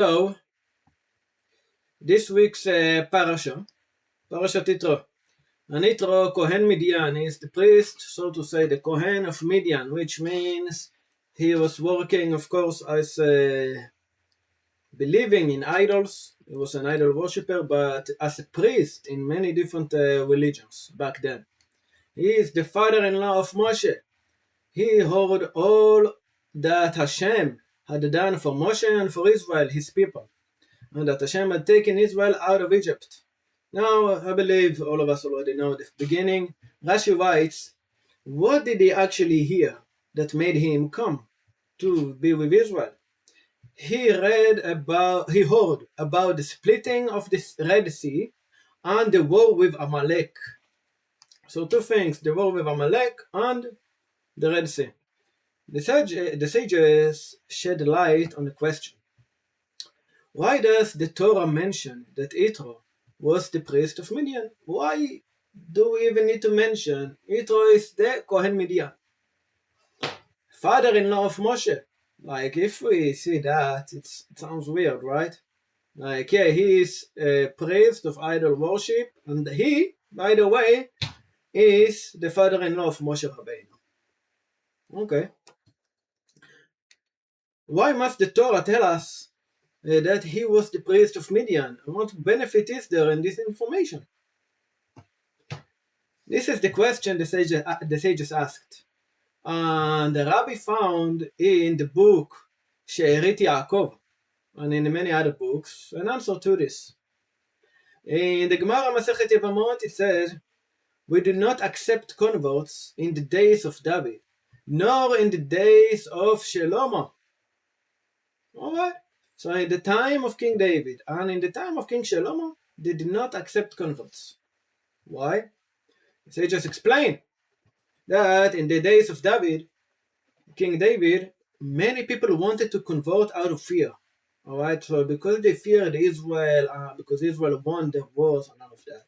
So, this week's Parashat Yitro. And Yitro, Kohen Midian, is the priest, so to say, the Kohen of Midian, which means he was working, of course, as believing in idols. He was an idol worshipper, but as a priest in many different religions back then. He is the father-in-law of Moshe. He heard all that Hashem had done for Moshe and for Israel, his people, and that Hashem had taken Israel out of Egypt. Now, I believe all of us already know the beginning. Rashi writes, what did he actually hear that made him come to be with Israel? He heard about the splitting of the Red Sea and the war with Amalek. So two things, the war with Amalek and the Red Sea. The sages shed light on the question. Why does the Torah mention that Yitro was the priest of Midian? Why do we even need to mention Yitro is the Kohen Midian, father-in-law of Moshe? Like, if we see that, it sounds weird, right? Like, yeah, he is a priest of idol worship, and he, by the way, is the father-in-law of Moshe Rabbeinu. Okay. Why must the Torah tell us that he was the priest of Midian? And what benefit is there in this information? This is the question the sages asked. And the Rabbi found in the book She'erit Yaakov, and in many other books, an answer to this. In the Gemara Masechet Yevamot, it says, we do not accept converts in the days of David, nor in the days of Shlomo. Alright? So in the time of King David and in the time of King Shlomo, they did not accept converts. Why? The sages explain that in the days of David, King David, many people wanted to convert out of fear. Alright, so because they feared Israel, because Israel won the wars and all of that,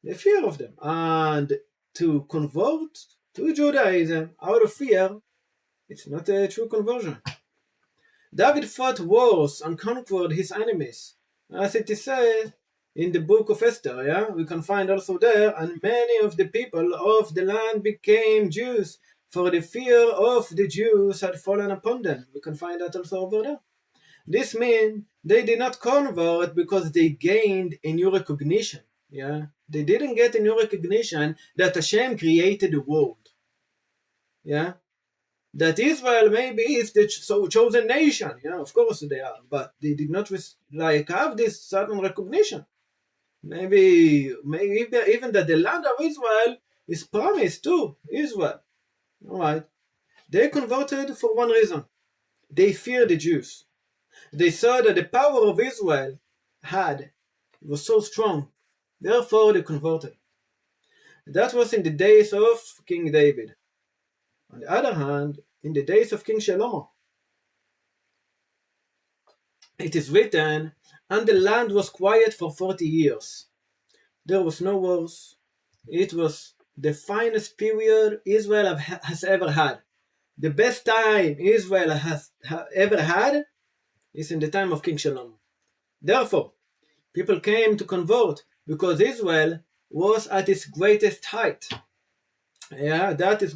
they fear of them. And to convert to Judaism out of fear, it's not a true conversion. David fought wars and conquered his enemies, as it is said in the book of Esther. Yeah, we can find also there, and many of the people of the land became Jews, for the fear of the Jews had fallen upon them. We can find that also over there. This means they did not convert because they gained a new recognition. Yeah, they didn't get a new recognition that Hashem created the world. Yeah. That Israel maybe is the chosen nation, yeah, of course they are, but they did not have this certain recognition. Maybe even that the land of Israel is promised to Israel. All right, they converted for one reason: they feared the Jews. They saw that the power of Israel was so strong, therefore they converted. That was in the days of King David. On the other hand, in the days of King Shlomo, it is written, and the land was quiet for 40 years. There was no wars. It was the finest period Israel has ever had. The best time Israel has ever had is in the time of King Shlomo. Therefore, people came to convert because Israel was at its greatest height. Yeah, that has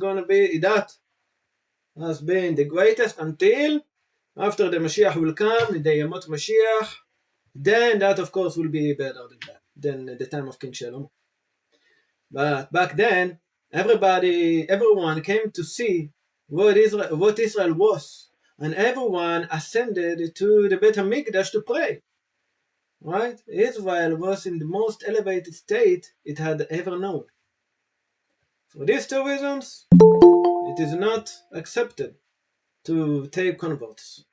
been the greatest until after the Mashiach will come, the Yamot Mashiach. Then that, of course, will be better than the time of King Shlomo. But back then, everyone came to see what Israel was, and everyone ascended to the Beit HaMikdash to pray. Right? Israel was in the most elevated state it had ever known. For these two reasons, it is not accepted to take converts.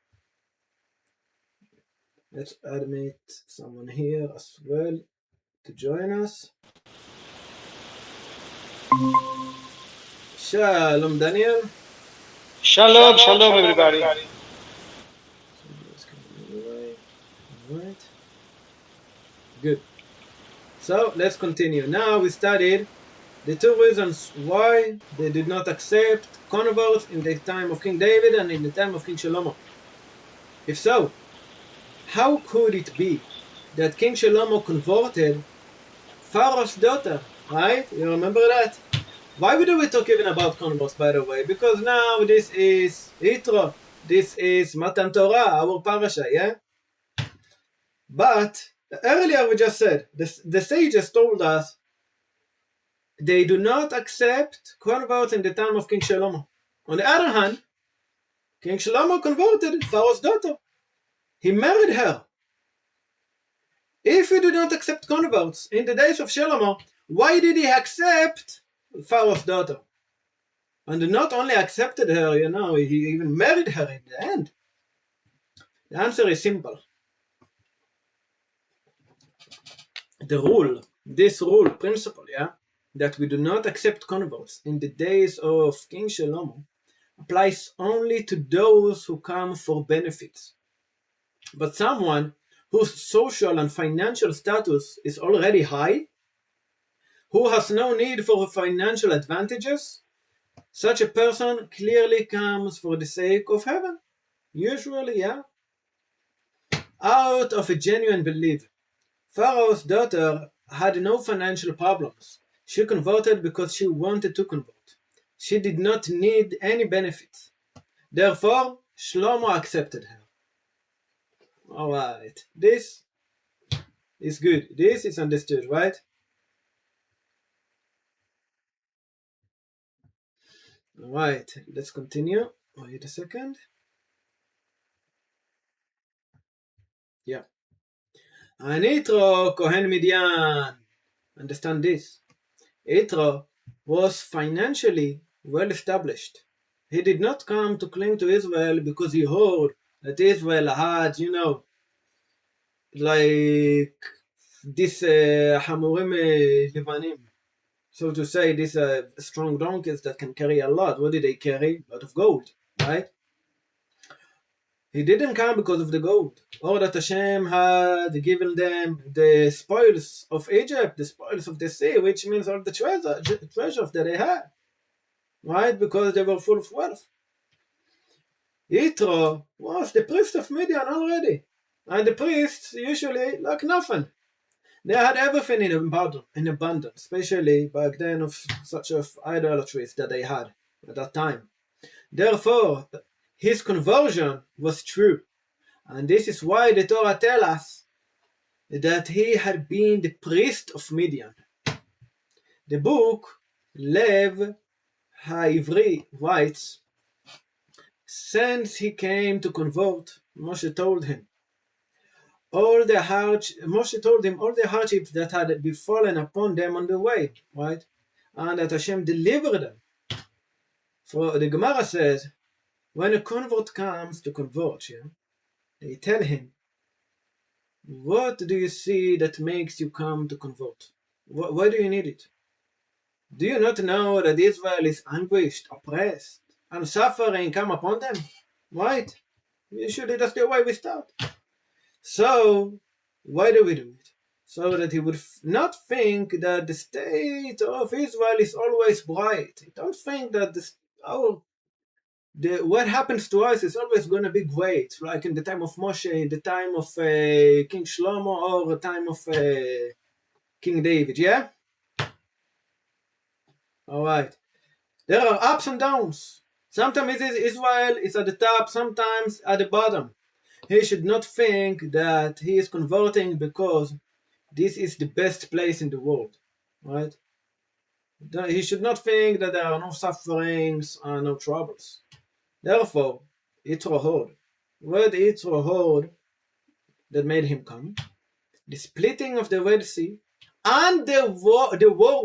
Let's admit someone here as well to join us. Shalom, Daniel. Shalom, shalom, everybody. Alright. Good. So let's continue. Now we studied the two reasons why they did not accept converts in the time of King David and in the time of King Shlomo. If so, how could it be that King Shlomo converted Pharaoh's daughter, right? You remember that? Why do we talk even about converts, by the way? Because now this is Yitro, this is Matan Torah, our parasha, yeah? But earlier we just said, the sages told us they do not accept converts in the time of King Shlomo. On the other hand, King Shlomo converted Pharaoh's daughter. He married her. If we do not accept converts in the days of Shlomo, why did he accept Pharaoh's daughter? And not only accepted her, he even married her in the end. The answer is simple. This principle, that we do not accept converts in the days of King Shlomo applies only to those who come for benefits. But someone whose social and financial status is already high, who has no need for financial advantages, such a person clearly comes for the sake of heaven. Usually, out of a genuine belief. Pharaoh's daughter had no financial problems. She converted because she wanted to convert. She did not need any benefits. Therefore, Shlomo accepted her. Alright, this is good. This is understood, right? Alright, let's continue. Wait a second. Yeah. And Yitro, Kohen Midian. Understand this. Yitro was financially well established. He did not come to cling to Israel because he heard that Israel had, like this Hamurim Levanim. So to say, these strong donkeys that can carry a lot. What did they carry? A lot of gold, right? He didn't come because of the gold, or that Hashem had given them the spoils of Egypt, the spoils of the sea, which means all the treasures that they had, right? Because they were full of wealth. Yitro was the priest of Midian already, and the priests usually lack nothing. They had everything in abundance, especially back then of such of idolatries that they had at that time. Therefore, his conversion was true. And this is why the Torah tells us that he had been the priest of Midian. The book Lev HaIvri writes, since he came to convert, Moshe told him all the hardships that had befallen upon them on the way, right? And that Hashem delivered them. For the Gemara says, when a convert comes to convert, they tell him, what do you see that makes you come to convert? Why do you need it? Do you not know that Israel is anguished, oppressed, and suffering come upon them? Right? Usually that's the way we start. So, why do we do it? So that he would not think that the state of Israel is always bright. Don't think that what happens to us is always going to be great, like in the time of Moshe, in the time of King Shlomo, or the time of King David, yeah? Alright. There are ups and downs. Sometimes Israel is at the top, sometimes at the bottom. He should not think that he is converting because this is the best place in the world, right? He should not think that there are no sufferings and no troubles. Therefore, Yitro heard. What Yitro heard that made him come? The splitting of the Red Sea and the war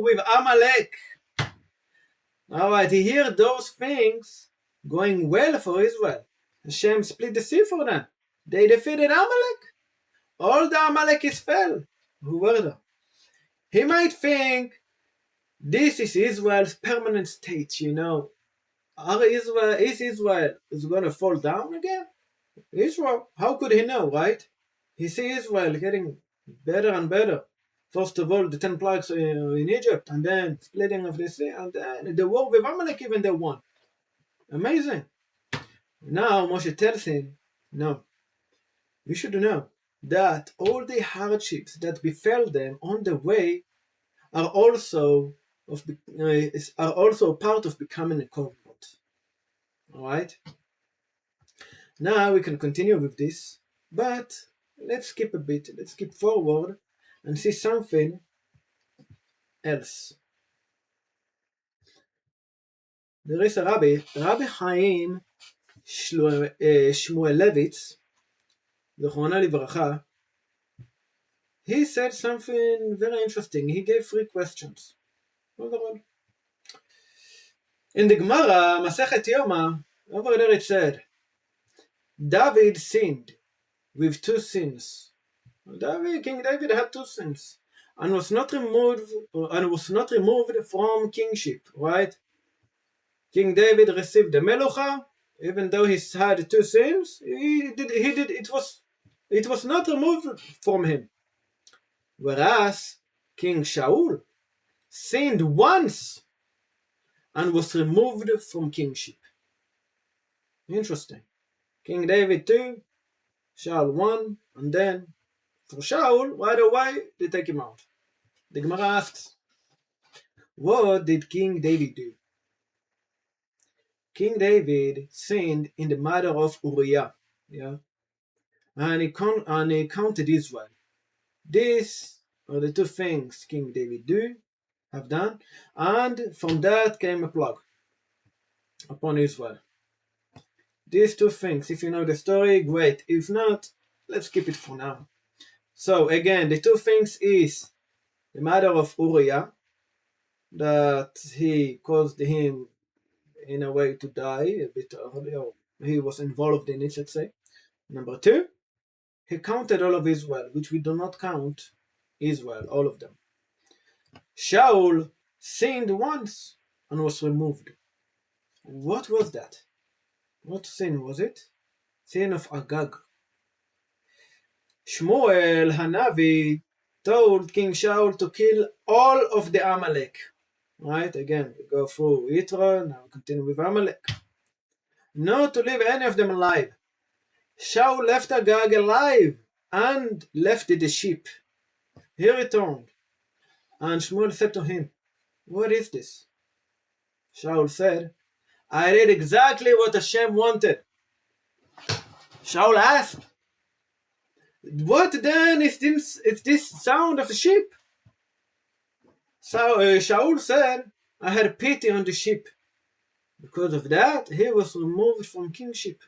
with Amalek. Alright, he heard those things going well for Israel. Hashem split the sea for them. They defeated Amalek. All the Amalekites fell. Who were there? He might think this is Israel's permanent state, Is Israel going to fall down again? Israel, how could he know, right? He sees Israel getting better and better. First of all, the 10 plagues in Egypt, and then splitting of the sea, and then the war with Amalek, even they won. Amazing. Now Moshe tells him, no, you should know that all the hardships that befell them on the way are also part of becoming a covenant. All right. Now we can continue with this, but let's skip a bit. Let's skip forward and see something else. There is a Rabbi Chaim Shmuelevitz, Zechrono livracha. He said something very interesting. He gave 3 questions. In the Gemara, Masechet Yoma, over there it said, David sinned with 2 sins. King David had 2 sins, and was not removed from kingship. Right? King David received the Melucha, even though he had 2 sins. It was not removed from him. Whereas King Shaul sinned once and was removed from kingship. Interesting. King David 2, Shaul 1, and then for Shaul, right away, they take him out. The Gemara asks, what did King David do? King David sinned in the matter of Uriah, and he counted Israel. These are the 2 things King David have done, and from that came a plague upon Israel. These 2 things, if you know the story, great. If not, let's keep it for now. So again, the 2 things is the matter of Uriah, that he caused him in a way to die a bit early, or he was involved in it, let's say. Number 2, he counted all of Israel, which we do not count Israel, all of them. Shaul sinned once and was removed. What was that? What sin was it? Sin of Agag. Shmuel Hanavi told King Shaul to kill all of the Amalek. Right? Again, we go through Yitro, now we continue with Amalek. Not to leave any of them alive. Shaul left Agag alive and left the sheep. He returned, and Shmuel said to him, what is this? Shaul said, I did exactly what Hashem wanted. Shaul asked, what then is this sound of a sheep? So Shaul said, I had pity on the sheep. Because of that, he was removed from kingship.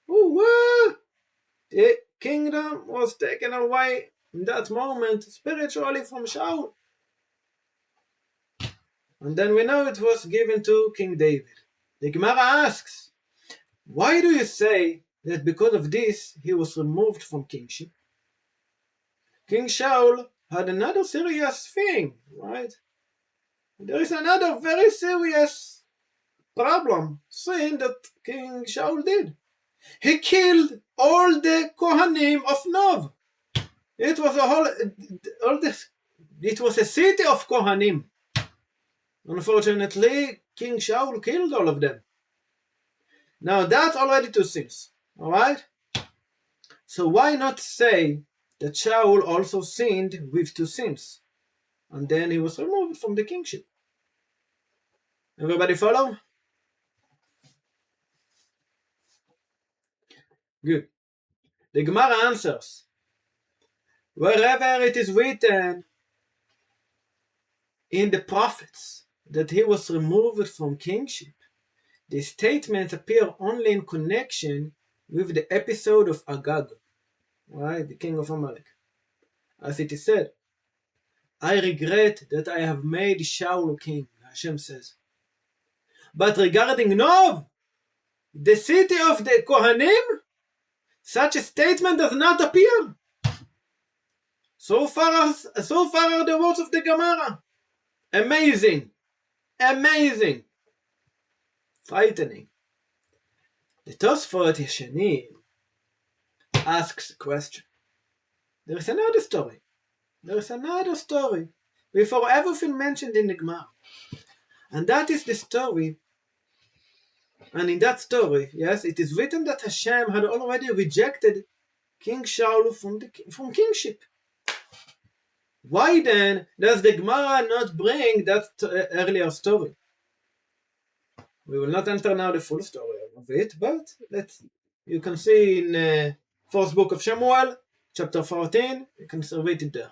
The kingdom was taken away in that moment spiritually from Shaul. And then we know it was given to King David. The Gemara asks, why do you say that because of this he was removed from kingship? King Shaul had another serious thing, right? There is another very serious sin that King Shaul did. He killed all the Kohanim of Nov. It was a city of Kohanim. Unfortunately, King Shaul killed all of them. Now that's already 2 sins. Alright? So why not say that Shaul also sinned with 2 sins? And then he was removed from the kingship. Everybody follow? Good. The Gemara answers, wherever it is written in the prophets that he was removed from kingship, the statements appear only in connection with the episode of Agag, right, the king of Amalek. As it is said, I regret that I have made Shaul king, Hashem says. But regarding Nov, the city of the Kohanim, such a statement does not appear. So far are the words of the Gemara. Amazing. Frightening. The Tosfot Yeshani asks a question. There is another story. Before everything mentioned in the Gemara. And that is the story. And in that story, yes, it is written that Hashem had already rejected King Shaul from kingship. Why then does the Gemara not bring that earlier story? We will not enter now the full story of it, but you can see in first book of Shemuel, chapter 14, you can read it there.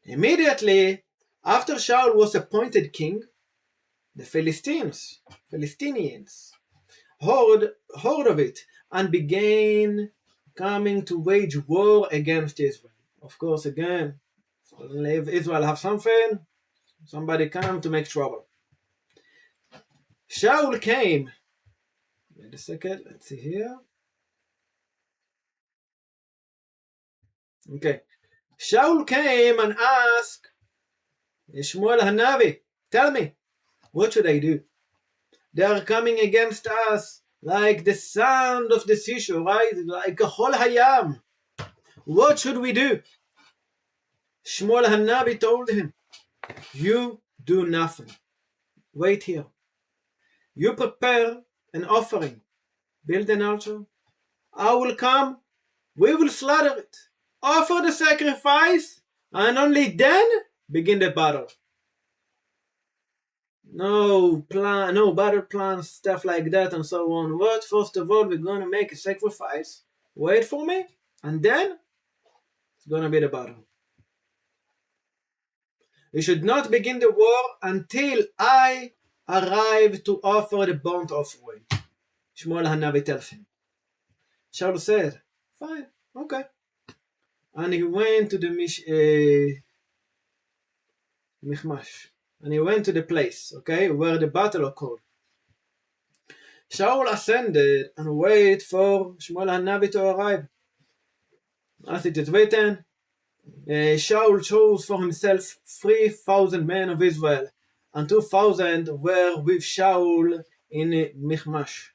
Immediately after Shaul was appointed king, the Philistines heard of it and began coming to wage war against Israel. Of course, again, if Israel have something, somebody come to make trouble. Shaul came. Wait a second, let's see here. Okay. Shaul came and asked Shmuel Hanavi, tell me, what should I do? They are coming against us like the sand of the seashore, right? Like a whole hayam. What should we do? Shmuel Hanavi told him, you do nothing. Wait here. You prepare an offering. Build an altar. I will come. We will slaughter it. Offer the sacrifice. And only then begin the battle. No battle plans, stuff like that and so on. What? First of all, we're going to make a sacrifice. Wait for me. And then it's going to be the battle. You should not begin the war until I arrive to offer the burnt offering. Shmuel Hanavi tells him. Shaul said, fine, okay. And he went to the Michmash. And he went to the place, okay, where the battle occurred. Shaul ascended and waited for Shmuel Hanavi to arrive. As it is written, Shaul chose for himself 3,000 men of Israel, and 2,000 were with Shaul in Michmash.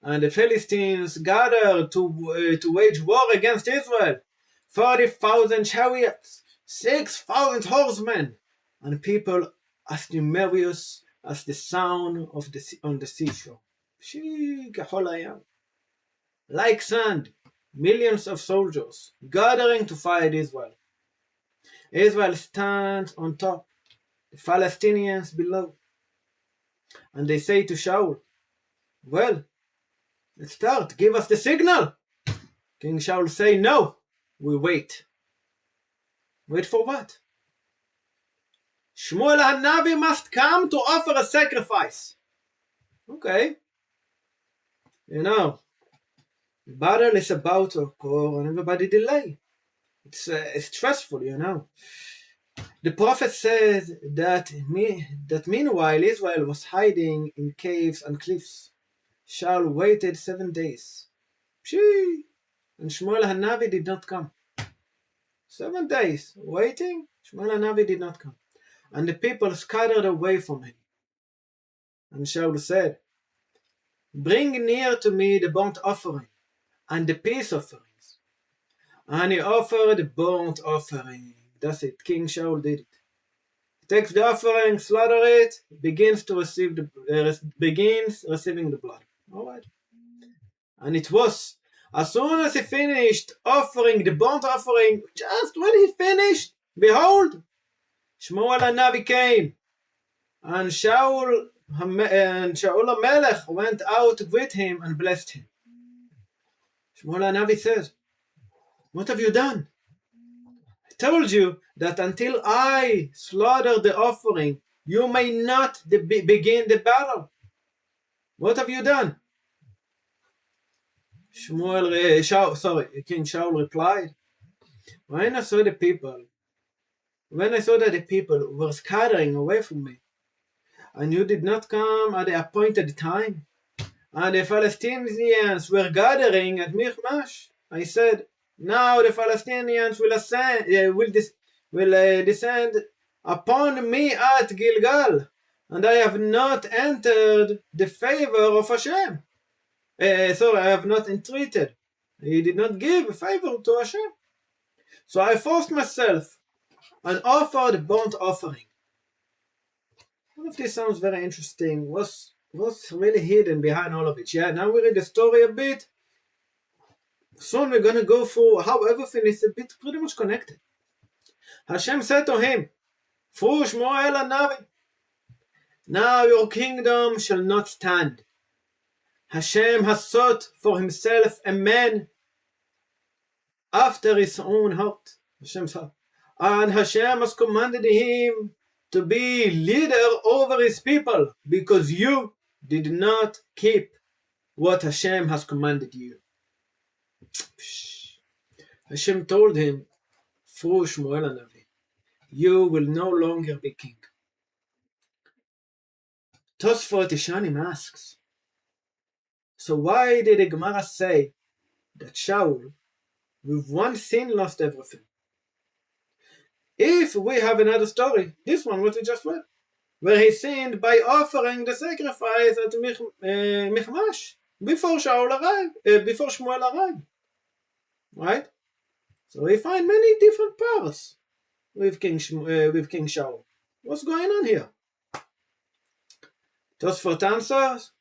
And the Philistines gathered to wage war against Israel. 40,000 chariots, 6,000 horsemen, and people as numerous as the sound of on the seashore. Like sand, millions of soldiers gathering to fight Israel. Israel stands on top, the Palestinians below. And they say to Shaul, well, let's start, give us the signal. King Shaul say, no, we wait. Wait for what? Shmuel Hanavi must come to offer a sacrifice. Okay. The battle is about to occur and everybody delay. It's stressful, The prophet says that meanwhile Israel was hiding in caves and cliffs. Shaul waited 7 days. And Shmuel Hanavi did not come. 7 days waiting, Shmuel Hanavi did not come. And the people scattered away from him. And Shaul said, bring near to me the burnt offering and the peace offerings. And he offered the burnt offering. That's it. King Shaul did it. He takes the offering, slaughter it, begins receiving the blood. All right. And it was as soon as he finished offering the burnt offering, just when he finished, behold, Shmuel Hanavi came, and Shaul HaMelech went out with him and blessed him. Shmuel Hanavi says, what have you done? I told you that until I slaughter the offering, you may not begin the battle. What have you done? King Shaul replied, when I saw that the people were scattering away from me, and you did not come at the appointed time, and the Palestinians were gathering at Michmash, I said, now the Palestinians will descend upon me at Gilgal, and I have not entered the favor of Hashem. I have not entreated. He did not give a favor to Hashem. So I forced myself and offered burnt offering. All of this sounds very interesting. What's really hidden behind all of it? Yeah, now we read the story a bit. Soon we're going to go through how everything is a bit pretty much connected. Hashem said to him, through Shmuel HaNavi, now your kingdom shall not stand. Hashem has sought for himself a man after his own heart. Hashem's heart. And Hashem has commanded him to be leader over his people because you did not keep what Hashem has commanded you. Hashem told him through Shmuel HaNavi, you will no longer be king. Tosfot Ishanim asks, so why did the Gemara say that Shaul, with one sin, lost everything? If we have another story, this one what we just read, where he sinned by offering the sacrifice at Michmash before Shmuel arrived, right? So we find many different parts with King Shaul. What's going on here? Tosfot answers,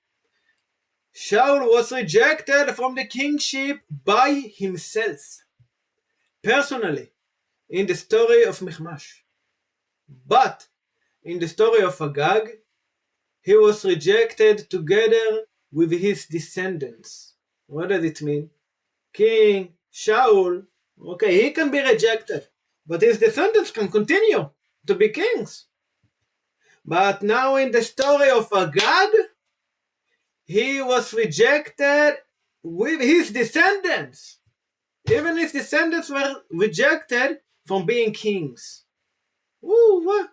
Shaul was rejected from the kingship by himself, personally, in the story of Michmash. But in the story of Agag, he was rejected together with his descendants. What does it mean? King Shaul, okay, he can be rejected, but his descendants can continue to be kings. But now in the story of Agag, he was rejected with his descendants. Even his descendants were rejected from being kings. Ooh,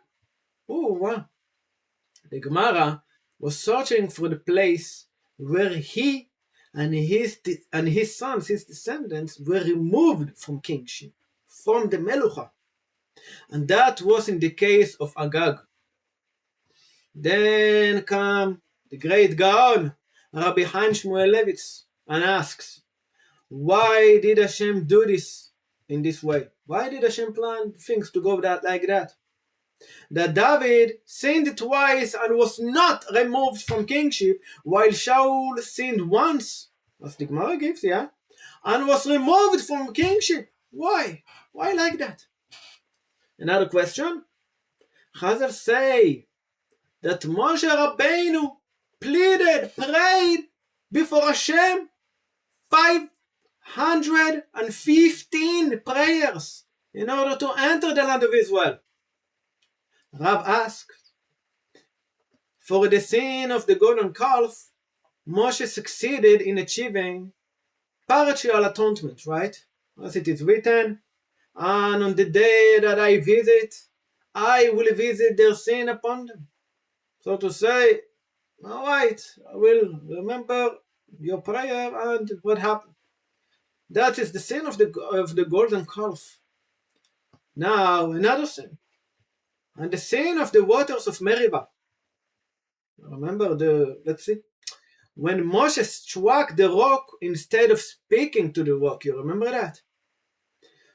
wow. The Gemara was searching for the place where he and his sons, his descendants, were removed from kingship, from the Melucha. And that was in the case of Agag. Then come the great Gaon, Rabbi Chaim Shmuelevitz, and asks, why did Hashem do this in this way? Why did Hashem plan things to go like that? That David sinned twice and was not removed from kingship, while Shaul sinned once, as the Gemara gives, and was removed from kingship. Why? Why like that? Another question. Chazal say that Moshe Rabbeinu prayed before Hashem 515 prayers in order to enter the land of Israel. Rav asked, for the sin of the golden calf, Moshe succeeded in achieving partial atonement, right? As it is written, and on the day that I visit, I will visit their sin upon them. So to say, all right, I will remember your prayer and what happened. That is the sin of the golden calf. Now, another sin. And the sin of the waters of Meribah. Remember let's see. When Moshe struck the rock instead of speaking to the rock, you remember that?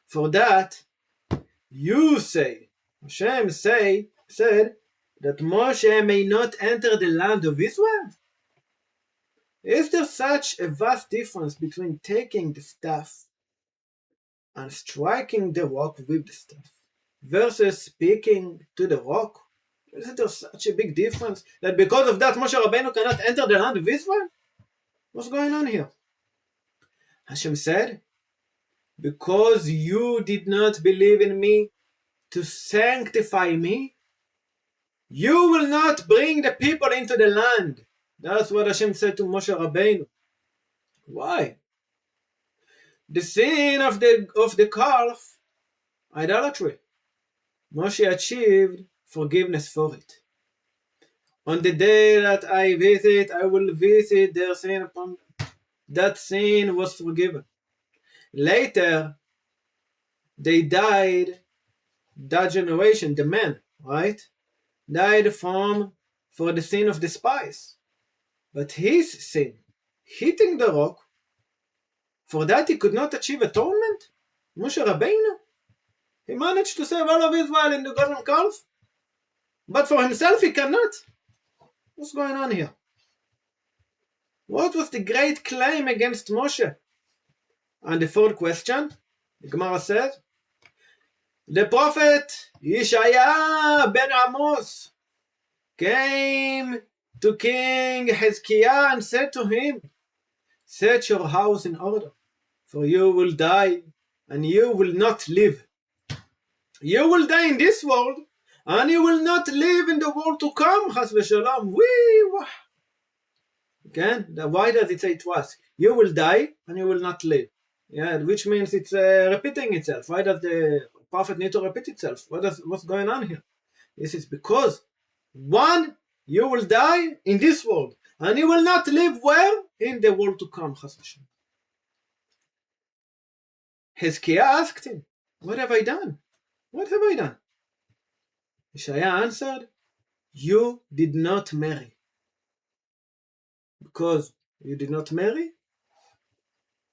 For that, you say, Hashem said that Moshe may not enter the land of Israel? Is there such a vast difference between taking the staff and striking the rock with the staff versus speaking to the rock? Isn't there such a big difference that because of that Moshe Rabbeinu cannot enter the land of Israel? What's going on here? Hashem said, because you did not believe in me to sanctify me, you will not bring the people into the land. That's what Hashem said to Moshe Rabbeinu. Why? The sin of the calf, idolatry. Moshe achieved forgiveness for it. On the day that I visit, I will visit their sin upon them. That sin was forgiven. Later, they died, that generation, the men, right? Died for the sin of the spies. But his sin, hitting the rock, for that he could not achieve atonement? Moshe Rabbeinu? He managed to save all of Israel in the golden calf, but for himself he cannot. What's going on here? What was the great claim against Moshe? And the fourth question, the Gemara says, the prophet Yeshaya ben Amos came to King Hezekiah and said to him, set your house in order, for you will die and you will not live. You will die in this world and you will not live in the world to come. Chas v'shalom. Again, why does it say twice? You will die and you will not live. Yeah, which means it's repeating itself. Why does the prophet need to repeat itself? What's going on here? This is because one, you will die in this world, and you will not live where? In the world to come. Hezekiah asked him, what have I done? What have I done? Yeshaya answered, you did not marry. Because you did not marry,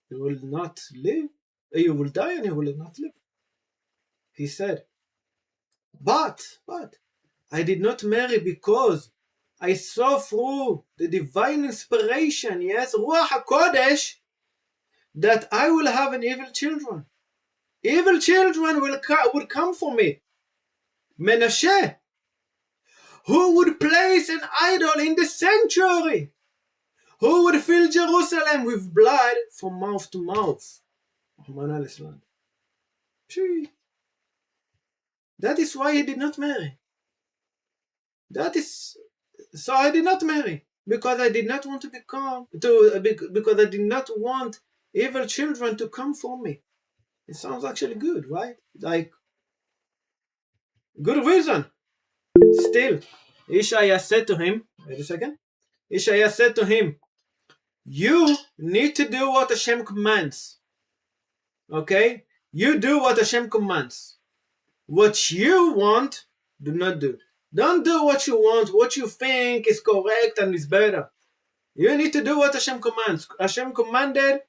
you will not live. You will die and you will not live. He said, but I did not marry because I saw through the divine inspiration, yes, Ruach HaKodesh, that I will have an evil children. Evil children would come for me. Menashe, who would place an idol in the sanctuary, who would fill Jerusalem with blood from mouth to mouth. That is why he did not marry. So I did not marry because I did not want because I did not want evil children to come for me. It sounds actually good, right? Like, good reason. Still, Yeshaya said to him, wait a second. Yeshaya said to him, you need to do what Hashem commands. Okay? You do what Hashem commands. What you want, do not do. Don't do what you want, what you think is correct and is better. You need to do what Hashem commands. Hashem commanded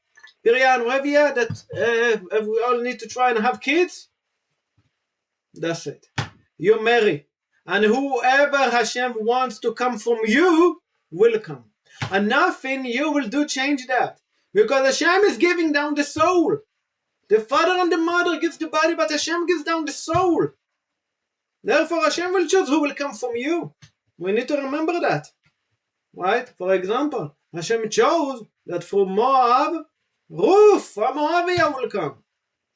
Pirya and Revia that we all need to try and have kids. That's it. You marry. And whoever Hashem wants to come from you will come. And nothing you will do change that. Because Hashem is giving down the soul. The father and the mother gives the body, but Hashem gives down the soul. Therefore Hashem will choose who will come from you. We need to remember that. Right? For example, Hashem chose that from Moab, Ruth, a Moabiyah, will come.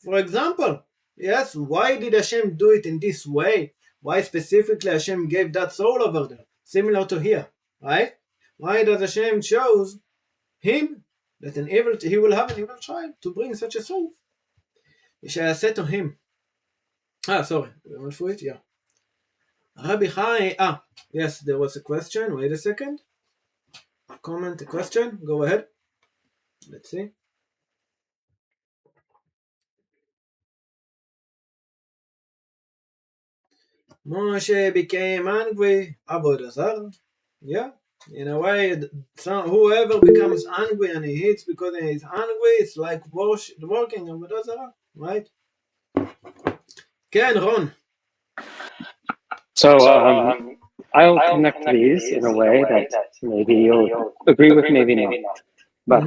For example, yes, why did Hashem do it in this way? Why specifically Hashem gave that soul over there? Similar to here, right? Why does Hashem chose him that he will have an evil child to bring such a soul? Yeshaya said to him, sorry, we went through it, yeah. Rabbi Chai, yes, there was a question, wait a second. Comment, a question, go ahead. Let's see. Moshe became angry, Avodah Zarah. Yeah, in a way, whoever becomes angry and he eats because he is angry, it's like working Avodah Zarah, right? Ken, Ron. So I'll connect these in a way that maybe you'll agree with, maybe not. But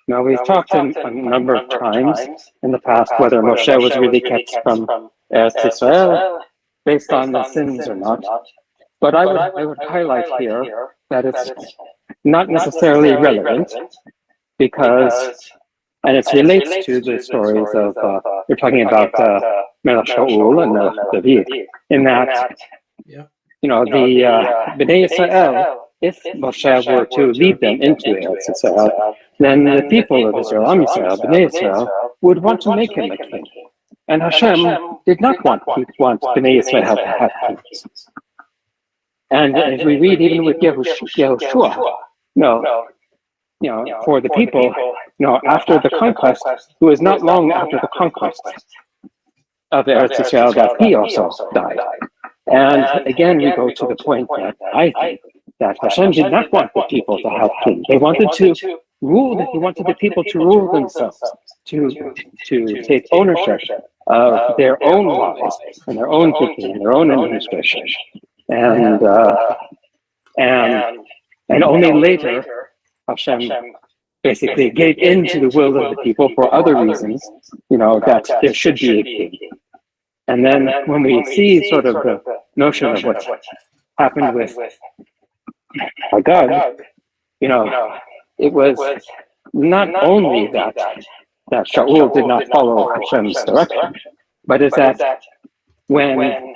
now we've talked a number of times in the past whether Moshe was really kept from Eretz Israel based on the sins or not. But I would highlight here that it's not necessarily relevant because, and it relates to the stories of, we're talking about Melech Shaul and Melech David, in that, the Bnei Yisrael, if Moshe were to lead them into Eretz Israel, then the people of Israel, Am Yisrael, Bnei Yisrael, would want to make him a king. And Hashem did not want Bnei Yisrael to have kings. And if we read even with Yehoshua, for the people, after the conquest, it was not long after the conquest of Eretz Israel that he also died. And again, we go to the point that I think that Hashem did not want the people to have kings. They wanted to rule. He wanted the people to rule themselves, to take ownership of their own lives and their own thinking and their own administration. And only later Hashem basically gave in to the will of the people for other reasons, that there should be a king. And then when we see sort of the notion of what happened with Agag, it was not only that Shaul did not follow Hashem's direction, but it's that when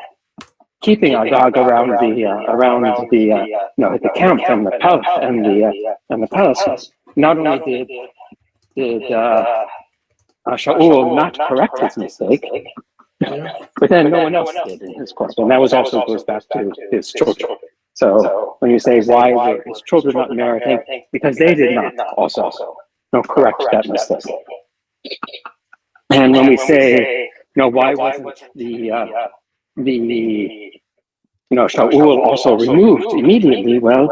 keeping Agag around the camp and the palace, not only did Shaul not correct his mistake, but then no one else did in his court, and that was also goes back to his children. So when you say why were his children not meriting, because they did not also correct that mistake. And when we say why wasn't the Shaul also removed immediately, well,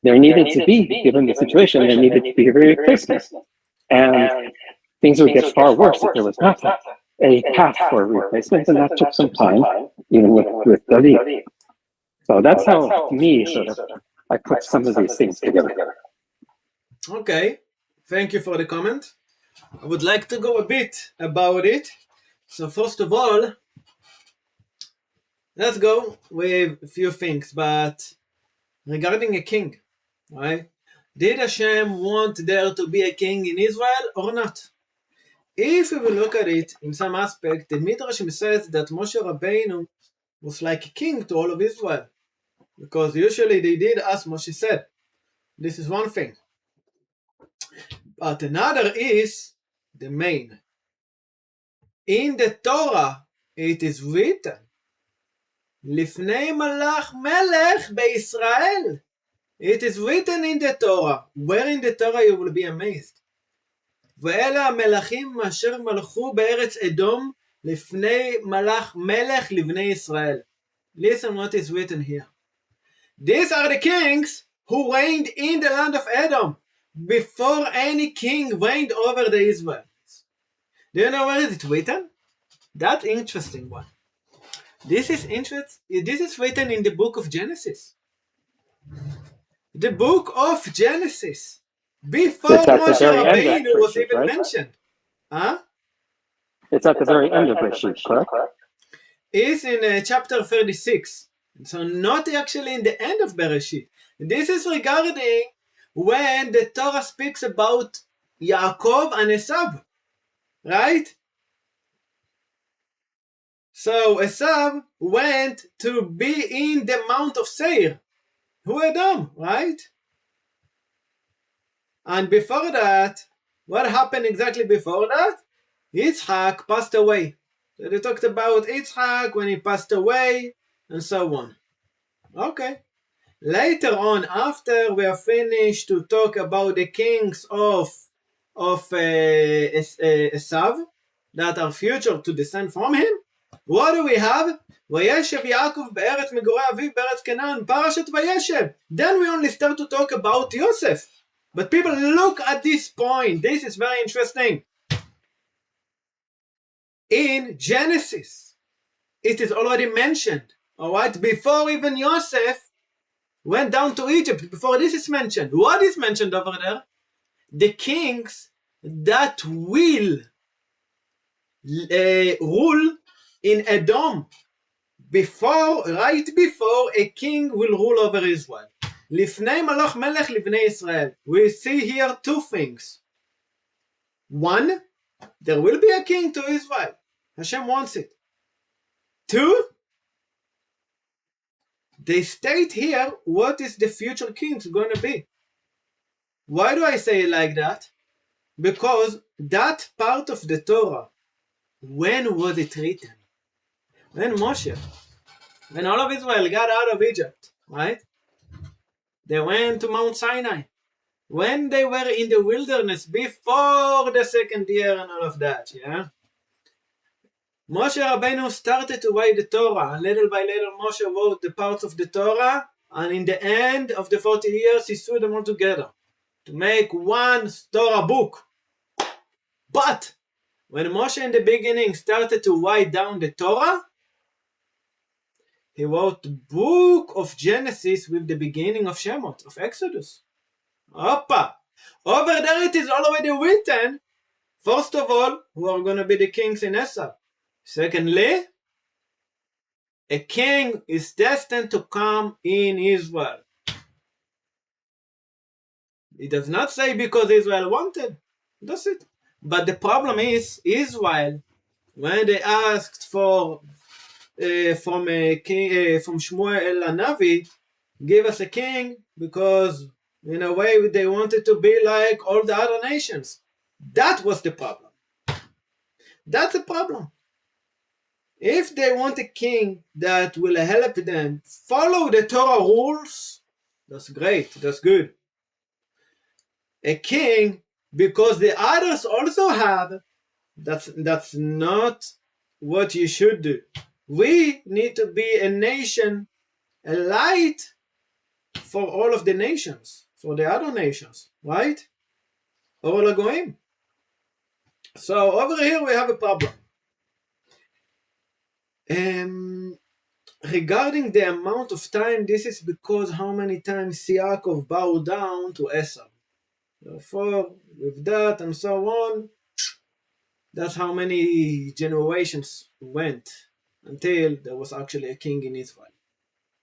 there needed to be, given the situation, there needed to be a replacement. And things would get far worse if there was not a path for a replacement, and that took some time, even with David. So that's how, to me, sort of, I put some of these things together. Okay, thank you for the comment. I would like to go a bit about it. So first of all, let's go with a few things, but regarding a king, right? Did Hashem want there to be a king in Israel or not? If we will look at it in some aspect, the Midrash says that Moshe Rabbeinu was like a king to all of Israel, because usually they did as Moshe said. This is one thing. But another is the main. In the Torah, it is written, Lifnei malach melech beIsrael. It is written in the Torah. Where in the Torah you will be amazed. ואלה המלכים אשר מלכו בארץ אדום לפני מלך מלך לבני ישראל. Listen what is written here. These are the kings who reigned in the land of Edom before any king reigned over the Israelites. Do you know where is it written? That interesting one. This is written in the book of Genesis. The book of Genesis. Before Moshe Rabbeinu was even mentioned. Huh? It's at the very end of Rashi, correct? It's in chapter 36. So not actually in the end of Bereshit. This is regarding when the Torah speaks about Yaakov and Esav. Right? So Esav went to be in the Mount of Seir. Who Edom, right? And before that, what happened exactly before that? Yitzhak passed away. So they talked about Yitzhak when he passed away, and so on. Okay. Later on, after we are finished to talk about the kings of Esav, that are future to descend from him, what do we have? וישב יעקב בארץ מגורי אביו בארץ כנען, פרשת וישב. Then we only start to talk about Yosef. But people, look at this point. This is very interesting. In Genesis, it is already mentioned. Alright, before even Yosef went down to Egypt, before this is mentioned. What is mentioned over there? The kings that will rule in Edom. Right before a king will rule over Israel. לפני מלך מלך לבני ישראל. We see here two things. One, there will be a king to Israel. Hashem wants it. Two, they state here what is the future kings going to be. Why do I say it like that? Because that part of the Torah, when was it written? When Moshe, when all of Israel got out of Egypt, right? They went to Mount Sinai. When they were in the wilderness before the second year and all of that, yeah? Moshe Rabbeinu started to write the Torah, and little by little Moshe wrote the parts of the Torah, and in the end of the 40 years he threw them all together to make one Torah book. But when Moshe in the beginning started to write down the Torah, he wrote the book of Genesis with the beginning of Shemot, of Exodus. Oppa! Over there it is already written, first of all, who are going to be the kings in Esau. Secondly, a king is destined to come in Israel. It does not say because Israel wanted. That's it. But the problem is, Israel, when they asked for from a king, from Shmuel Navi, give us a king, because in a way they wanted to be like all the other nations. That was the problem. That's the problem. If they want a king that will help them follow the Torah rules, that's great, that's good. A king, because the others also have, that's not what you should do. We need to be a nation, a light for all of the nations, for the other nations, right? Or Lagoim. So over here we have a problem. Regarding the amount of time, this is because how many times Yaakov bowed down to Esau. Therefore, with that and so on, that's how many generations went until there was actually a king in Israel.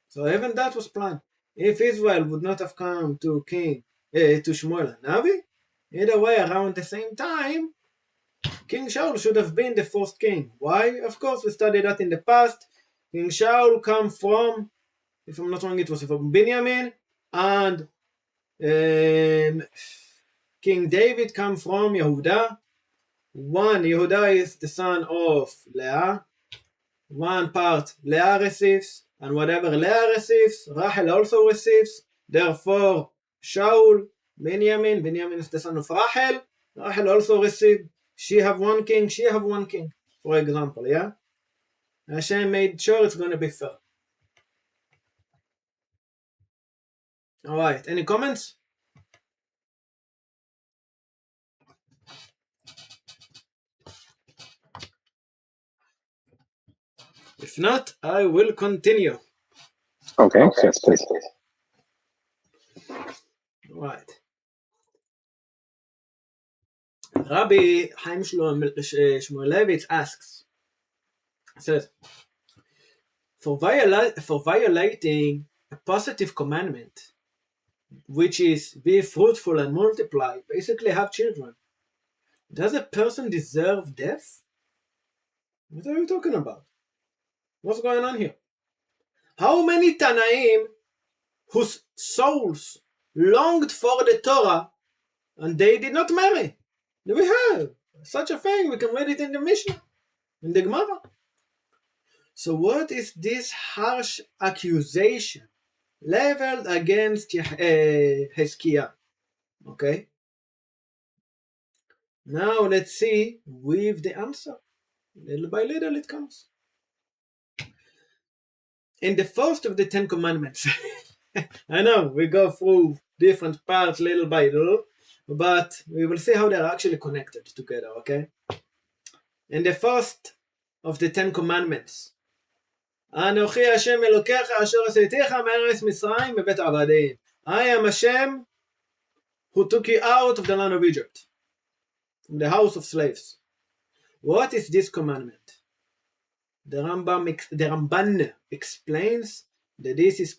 So even that was planned. If Israel would not have come to Shmuel Navi, either way, around the same time, King Shaul should have been the first king. Why? Of course, we studied that in the past. King Shaul come from, if I'm not wrong, it was from Benjamin, and King David come from Yehuda. Yehuda is the son of Leah. One part Leah receives, and whatever Leah receives, Rachel also receives. Therefore, Shaul, Benjamin is the son of Rachel. Rachel also received. She have one king, for example, yeah? Hashem made sure it's going to be fair. Alright, any comments? If not, I will continue. Okay, yes, please. Alright. Rabbi Chaim Shmulevitz asks, says, for violating a positive commandment, which is be fruitful and multiply, basically have children, does a person deserve death? What are you talking about? What's going on here? How many Tanaim whose souls longed for the Torah and they did not marry? We have such a thing. We can read it in the Mishnah, in the Gemara. So what is this harsh accusation leveled against Hezekiah? Okay. Now let's see with the answer. Little by little it comes. In the first of the 10 commandments, I know we go through different parts little by little, but we will see how they're actually connected together, okay? In the first of the 10 commandments, Anochi Hashem Elokecha asher asaytecha me'eretz Mitzrayim bebet avadim. I am Hashem who took you out of the land of Egypt, from the house of slaves. What is this commandment? The Ramban explains that this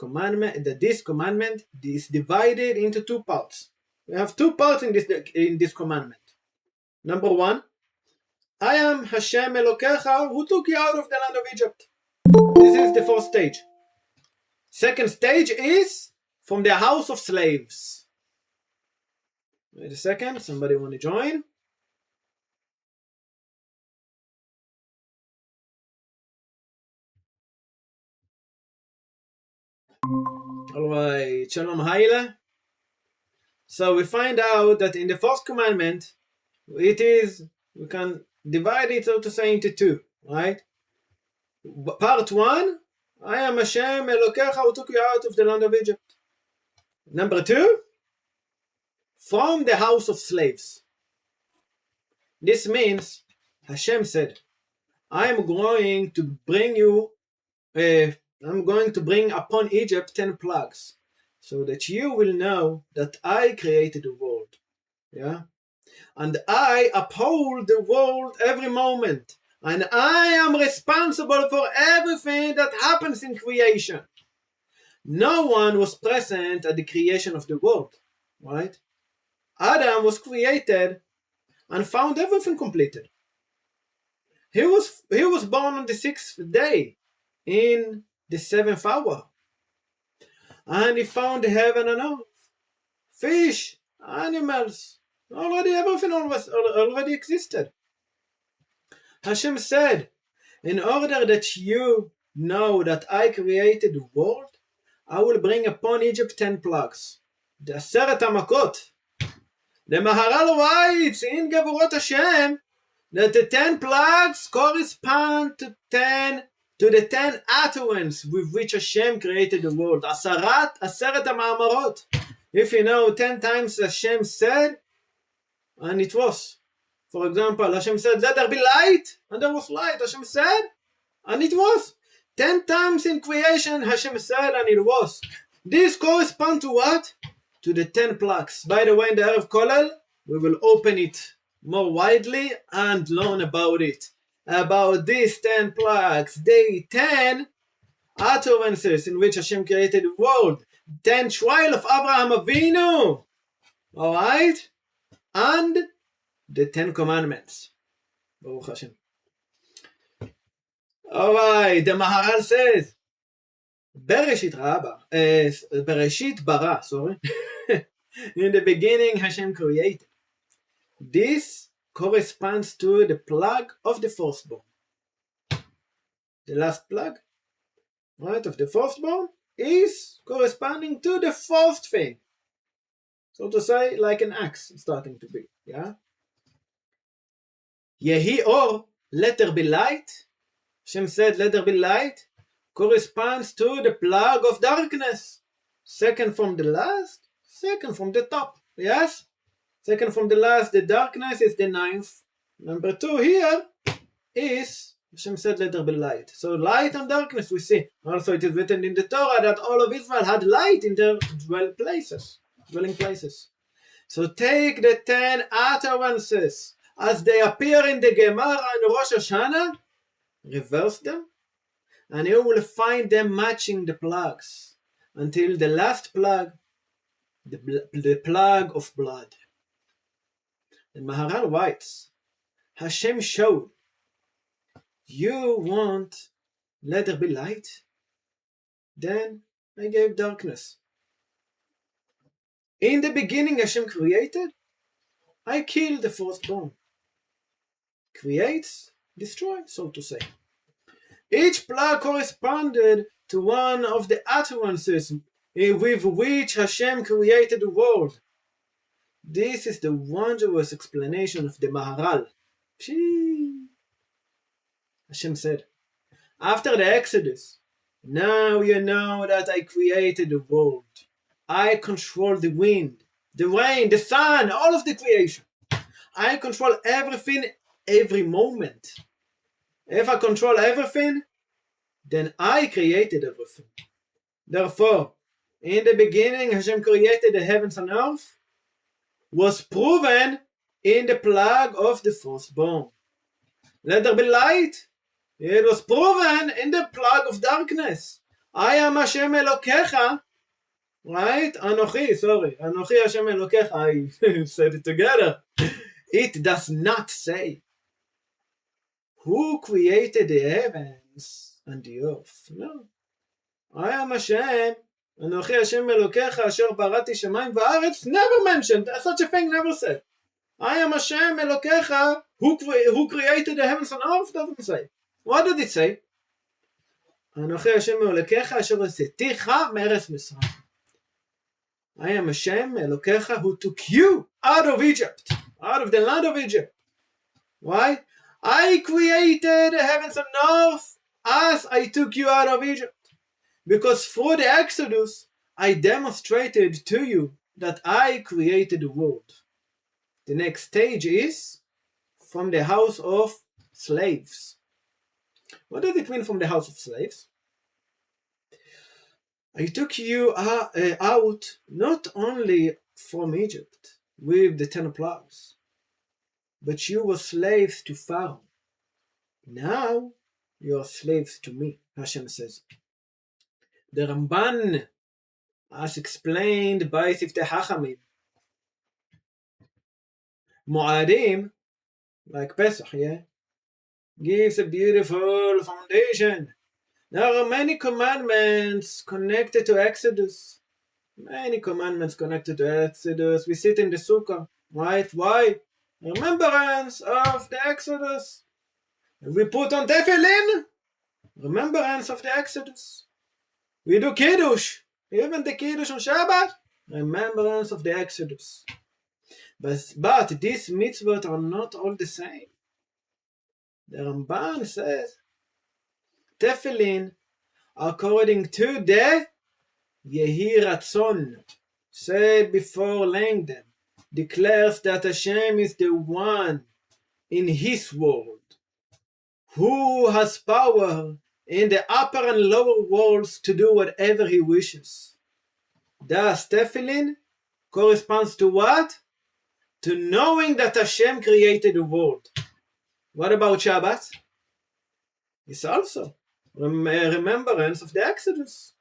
commandment is divided into 2 parts. We have 2 parts in this commandment. Number 1, I am Hashem Elokecha who took you out of the land of Egypt. This is the first stage. Second stage is from the house of slaves. Wait a second, somebody want to join? Alright, Shalom Haile. So we find out that in the first commandment, we can divide it, so to say, into 2, right? Part 1, I am Hashem Elokecha who took you out of the land of Egypt. Number 2, from the house of slaves. This means Hashem said, I'm going to bring upon Egypt 10 plagues. so that you will know that I created the world. Yeah? And I uphold the world every moment. And I am responsible for everything that happens in creation. No one was present at the creation of the world, right? Adam was created and found everything completed. He was born on the 6th day in the 7th hour. And he found heaven and earth, fish, animals, everything already existed. Hashem said, in order that you know that I created the world, I will bring upon Egypt 10 plagues. The Megaleh Amukot. The Maharal writes in Gevurot Hashem that the 10 plagues correspond to the 10 utterances with which Hashem created the world. Aseret HaMa'amarot. If you know, 10 times Hashem said, and it was. For example, Hashem said, let there be light, and there was light. Hashem said, and it was. 10 times in creation, Hashem said, and it was. This corresponds to what? To the 10 plagues. By the way, in the Erev Kollel, we will open it more widely and learn about it. About these 10 plagues. Day 10 utterances in which Hashem created the world. 10 trial of Abraham Avinu. Alright? And the 10 commandments. Baruch Hashem. Alright, the Maharal says, Bereshit bara, sorry. In the beginning, Hashem created. This corresponds to the plague of the firstborn. The last plague, right, of the firstborn is corresponding to the first thing. So to say, like an axe starting to be, yeah? Yehi or, let there be light. Hashem said, let there be light, corresponds to the plague of darkness. Second from the last, second from the top. Yes? Second from the last, the darkness is the 9th. Number 2 here is, Hashem said, let there be light. So light and darkness we see. Also it is written in the Torah that all of Israel had light in their dwelling places. So take the 10 utterances as they appear in the Gemara and Rosh Hashanah, reverse them, and you will find them matching the plagues until the last plague, the plague of blood. The Maharal writes, Hashem showed, you want let there be light? Then I gave darkness. In the beginning Hashem created, I killed the firstborn. Creates, destroy, so to say. Each plague corresponded to one of the utterances with which Hashem created the world. This is the wondrous explanation of the Maharal. Hashem said, after the Exodus, now you know that I created the world. I control the wind, the rain, the sun, all of the creation. I control everything every moment. If I control everything, then I created everything. Therefore, in the beginning, Hashem created the heavens and earth, was proven in the plague of the firstborn. Let there be light. It was proven in the plague of darkness. I am Hashem Elokecha. Right? Anochi Hashem Elokecha. I said it together. It does not say who created the heavens and the earth. No. I am Hashem. Anochi Hashem Elokecha asher barati shamayim va'aretz. Never mentioned. Such a thing never said. I am Hashem Elokecha. Who created the heavens and earth? Doesn't say. What did it say? Anochi Hashem Elokecha asher hoseticha me'eretz Mitzrayim. I am Hashem Elokecha who took you out of Egypt, out of the land of Egypt. Why? I created the heavens and earth as I took you out of Egypt. Because through the Exodus, I demonstrated to you that I created the world. The next stage is from the house of slaves. What does it mean from the house of slaves? I took you out not only from Egypt with the 10 plagues, but you were slaves to Pharaoh. Now you are slaves to me, Hashem says. The Ramban, as explained by Siftei Hachamim, Mu'adim, like Pesach, gives a beautiful foundation. There are many commandments connected to Exodus. Many commandments connected to Exodus. We sit in the Sukkah, right? Why? Remembrance of the Exodus. We put on tefillin, remembrance of the Exodus. We do Kiddush, even the Kiddush on Shabbat, remembrance of the Exodus. But these mitzvot are not all the same. The Ramban says, tefillin, according to the Yehi Ratzon, said before laying them, declares that Hashem is the one in His world who has power in the upper and lower worlds to do whatever He wishes. Thus, tefillin corresponds to what? To knowing that Hashem created the world. What about Shabbat? It's also a remembrance of the Exodus.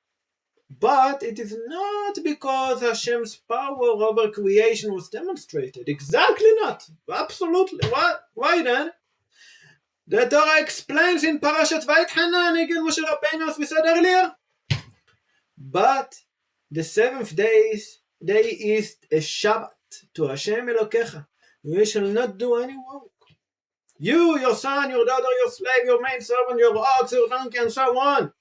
But it is not because Hashem's power over creation was demonstrated. Exactly not. Absolutely. Why then? The Torah explains in Parashat Vayetchanan again Moshe Rabbeinu, as we said earlier. But the seventh day is a Shabbat to Hashem Elokecha. You shall not do any work. You, your son, your daughter, your slave, your maidservant, your ox, your donkey, and so on.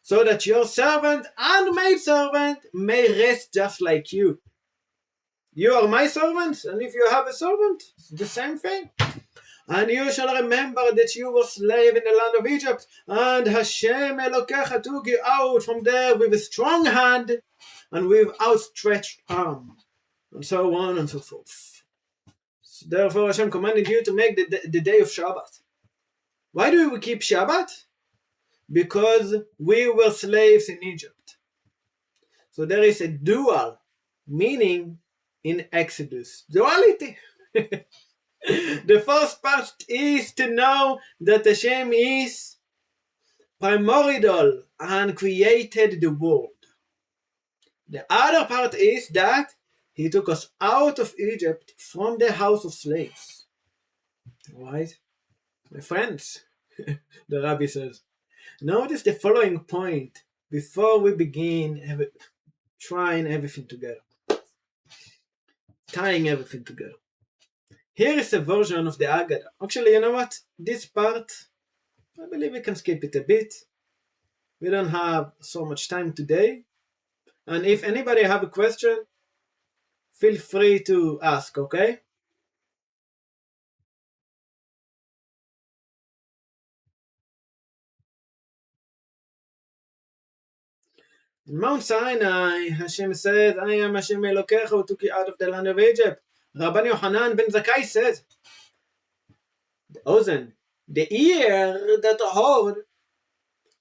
So that your servant and maidservant may rest just like you. You are my servants, and if you have a servant, it's the same thing. And you shall remember that you were slave in the land of Egypt, and Hashem Elokecha took you out from there with a strong hand and with outstretched arm, and so on and so forth. So therefore Hashem commanded you to make the day of Shabbat. Why do we keep Shabbat? Because we were slaves in Egypt. So there is a dual meaning in Exodus. Duality. The first part is to know that Hashem is primordial and created the world. The other part is that He took us out of Egypt from the house of slaves. Right? My friends, the Rabbi says, notice the following point before we begin trying everything together. Tying everything together. Here is a version of the Agada. Actually, you know what? This part, I believe we can skip it a bit. We don't have so much time today. And if anybody have a question, feel free to ask, okay? In Mount Sinai, Hashem said, I am Hashem Elokecha who took you out of the land of Egypt. Rabban Yochanan ben Zakkai said, the Ozen, the ear that heard,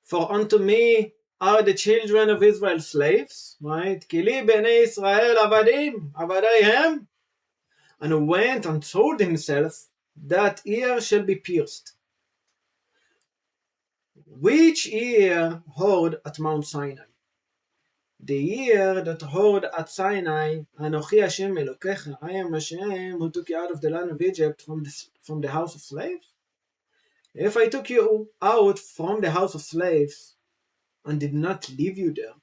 for unto me are the children of Israel slaves, right? Kili bnei Israel avadim, avadaihem, and went and told himself that ear shall be pierced. Which ear heard at Mount Sinai? The ear that heard at Sinai, Anochi Hashem Elokecha, I am Hashem who took you out of the land of Egypt from the house of slaves? If I took you out from the house of slaves and did not leave you there,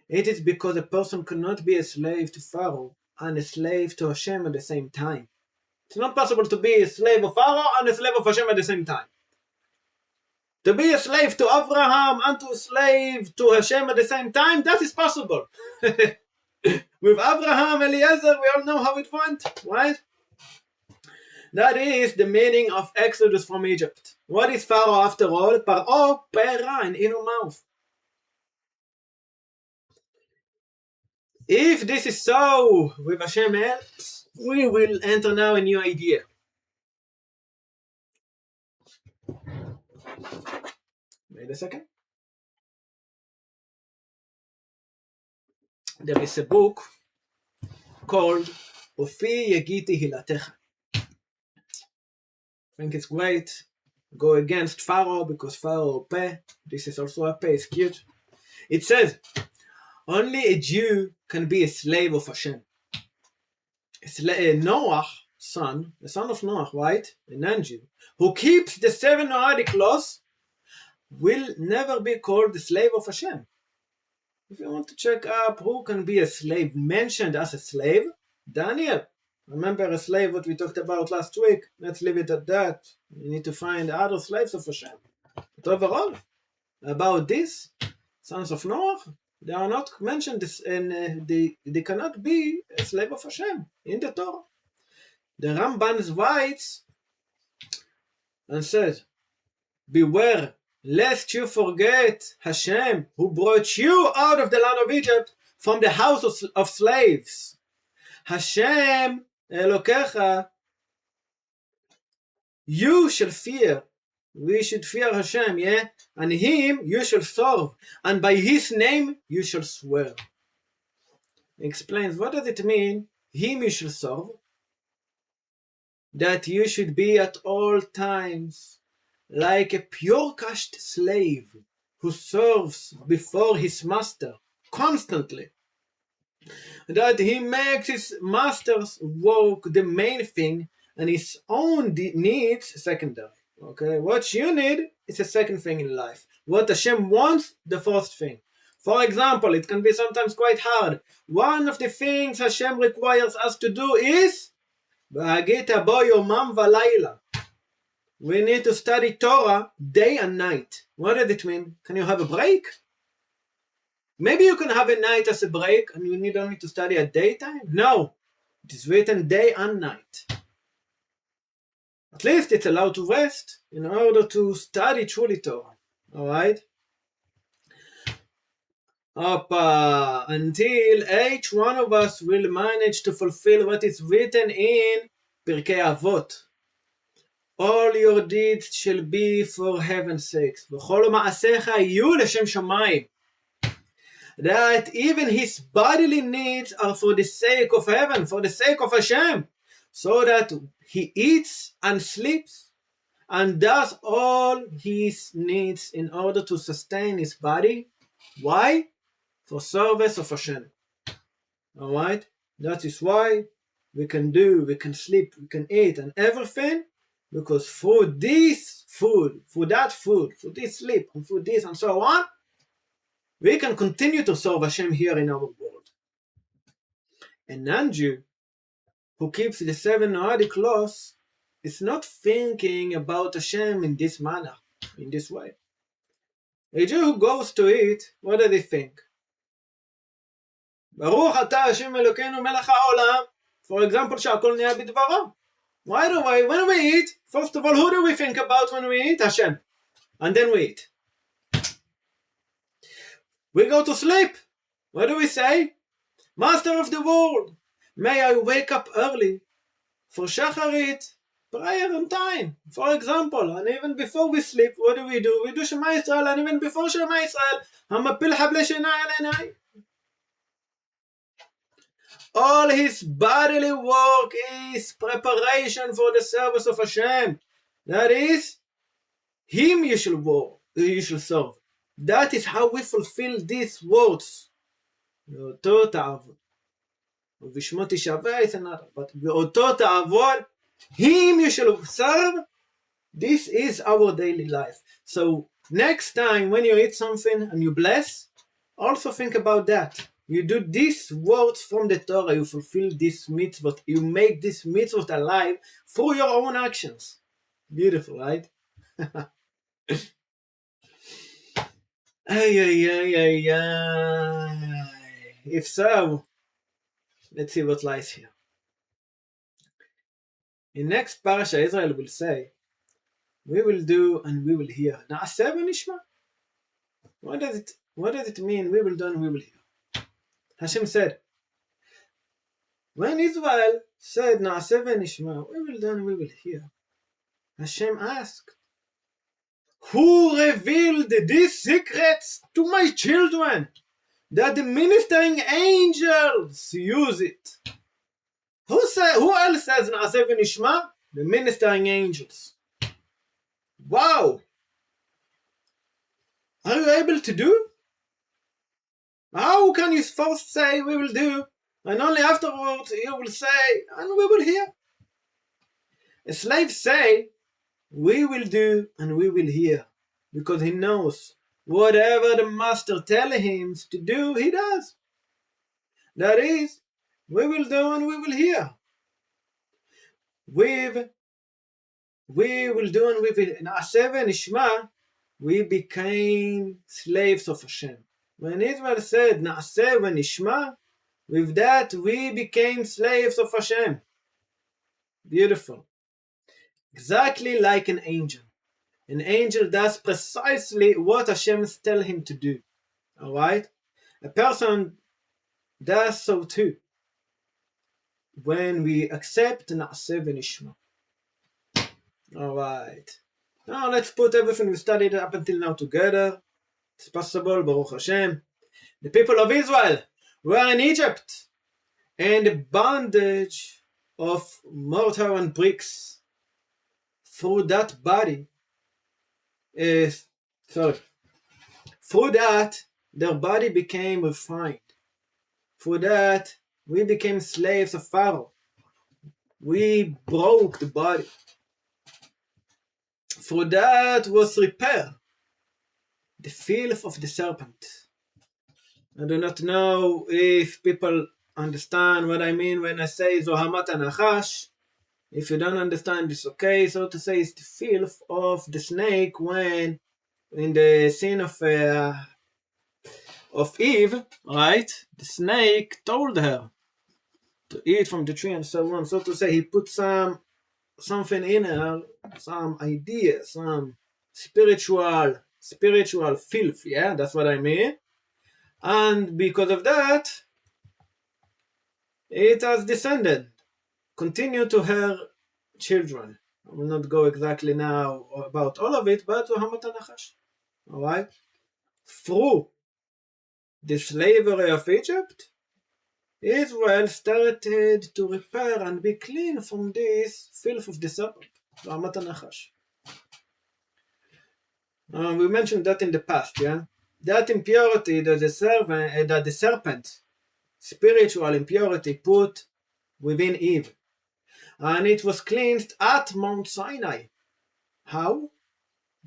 it is because a person cannot be a slave to Pharaoh and a slave to Hashem at the same time. It's not possible to be a slave of Pharaoh and a slave of Hashem at the same time. To be a slave to Abraham and to a slave to Hashem at the same time, that is possible. With Abraham, Eliezer, we all know how it went, right? That is the meaning of Exodus from Egypt. What is Pharaoh after all? Paro, pera, an evil mouth. If this is so with Hashem helps, we will enter now a new idea. Wait a second. there is a book called Ofi Yegiti Hilatecha. I think it's great. Go against Pharaoh because Pharaoh Peh. This is also a Peh, it's cute. It says, only a Jew can be a slave of Hashem. Noah, the son of Noah, right? A non-Jew, who keeps the 7 Noahic laws, will never be called the slave of Hashem. If you want to check up who can be a slave, mentioned as a slave, Daniel. Remember a slave, what we talked about last week? Let's leave it at that. You need to find other slaves of Hashem. But overall, about this, sons of Noah, they are not mentioned, and they cannot be a slave of Hashem in the Torah. The Ramban writes and says, beware lest you forget Hashem, who brought you out of the land of Egypt from the house of slaves. Hashem Elokecha, you shall fear. We should fear Hashem, yeah? And Him you shall serve, and by His name you shall swear. He explains, what does it mean? Him you shall serve. That you should be at all times like a pure-cashed slave who serves before his master constantly. That he makes his master's work the main thing and his own needs secondary. Okay, what you need is a second thing in life. What Hashem wants, the first thing. For example, it can be sometimes quite hard. One of the things Hashem requires us to do is we need to study Torah day and night. What does it mean? Can you have a break? Maybe you can have a night as a break and you need only to study at daytime? No. It is written day and night. At least it's allowed to rest in order to study truly Torah. Alright? Until each one of us will manage to fulfill what is written in Pirkei Avot. All your deeds shall be for heaven's sakes. That even his bodily needs are for the sake of heaven, for the sake of Hashem, so that he eats and sleeps and does all his needs in order to sustain his body. Why? For service of Hashem. Alright? That is why we can sleep, we can eat and everything, because through this food, through that food, through this sleep, and through this and so on, we can continue to serve Hashem here in our world. A non-Jew who keeps the 7 Noahic laws is not thinking about Hashem in this manner, in this way. A Jew who goes to eat, what does he think? Baruch atah Hashem Elokeinu melech haolam. For example, שהכל נהיה בדברו. Right away, when we eat, first of all, who do we think about when we eat? Hashem. And then we eat. We go to sleep. What do we say? Master of the world, may I wake up early for Shacharit, prayer on time. For example, and even before we sleep, what do? We do Shema Yisrael, and even before Shema Yisrael, המפיל חבלי שינה על עיניי. All his bodily work is preparation for the service of Hashem. That is, Him you shall serve. That is how we fulfill these words. באותו תעבוד. ובשמו תשבע is another, but באותו תעבוד, Him you shall serve. This is our daily life. So next time when you eat something and you bless, also think about that. You do these words from the Torah, you fulfill this mitzvot, you make this mitzvot alive through your own actions. Beautiful, right? If so, let's see what lies here. In next parasha, Israel will say, we will do and we will hear. נעשה ונשמע. What does it mean? We will do and we will hear. Hashem said, when Israel said, נעשה ונשמע, we will do and we will hear, Hashem asked, who revealed these secrets to my children? that the ministering angels use it. Who else says Na'aseh v'nishma? The ministering angels. Wow! Are you able to do? How can you first say we will do, and only afterwards you will say, and we will hear? A slave say, we will do and we will hear, because he knows whatever the master tells him to do, he does. That is, we will do and we will hear. We will do and we will. Na'aseh v'nishma, we became slaves of Hashem. When Israel said Na'aseh v'nishma, with that we became slaves of Hashem. Beautiful. Exactly like an angel. An angel does precisely what Hashem tells him to do. Alright? A person does so too. When we accept Na'aseh v'nishma. Alright. Now let's put everything we studied up until now together. It's possible, Baruch Hashem. The people of Israel were in Egypt, and the bondage of mortar and bricks through that body through that their body became refined. Through that we became slaves of Pharaoh. We broke the body. Through that was repaired the filth of the serpent. I do not know if people understand what I mean when I say Zohamat Anachash. If you don't understand, it's okay. So to say, it's the filth of the snake when in the sin of Eve, right? The snake told her to eat from the tree and so on. So to say, he put something in her, some idea, some spiritual filth. Yeah, that's what I mean. And because of that, it has descended, continue to her children. I will not go exactly now about all of it, but Zohamat Anachash. Alright? Through the slavery of Egypt, Israel started to repair and be clean from this filth of the serpent. Zohamat Anachash. We mentioned that in the past, yeah? That impurity that the serpent, spiritual impurity, put within Eve. And it was cleansed at Mount Sinai. How?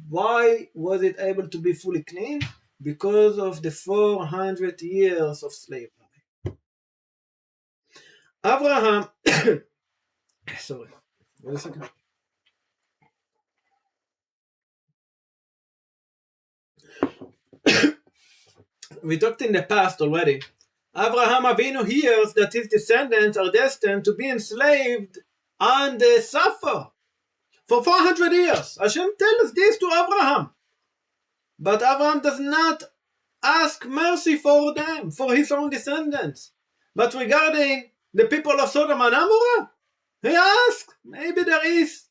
Why was it able to be fully clean? Because of the 400 years of slavery. Abraham, sorry, wait a second. We talked in the past already. Abraham Avinu hears that his descendants are destined to be enslaved and suffer for 400 years. Hashem tells this to Abraham. But Abraham does not ask mercy for them, for his own descendants. But regarding the people of Sodom and Amorah, he asks, maybe there is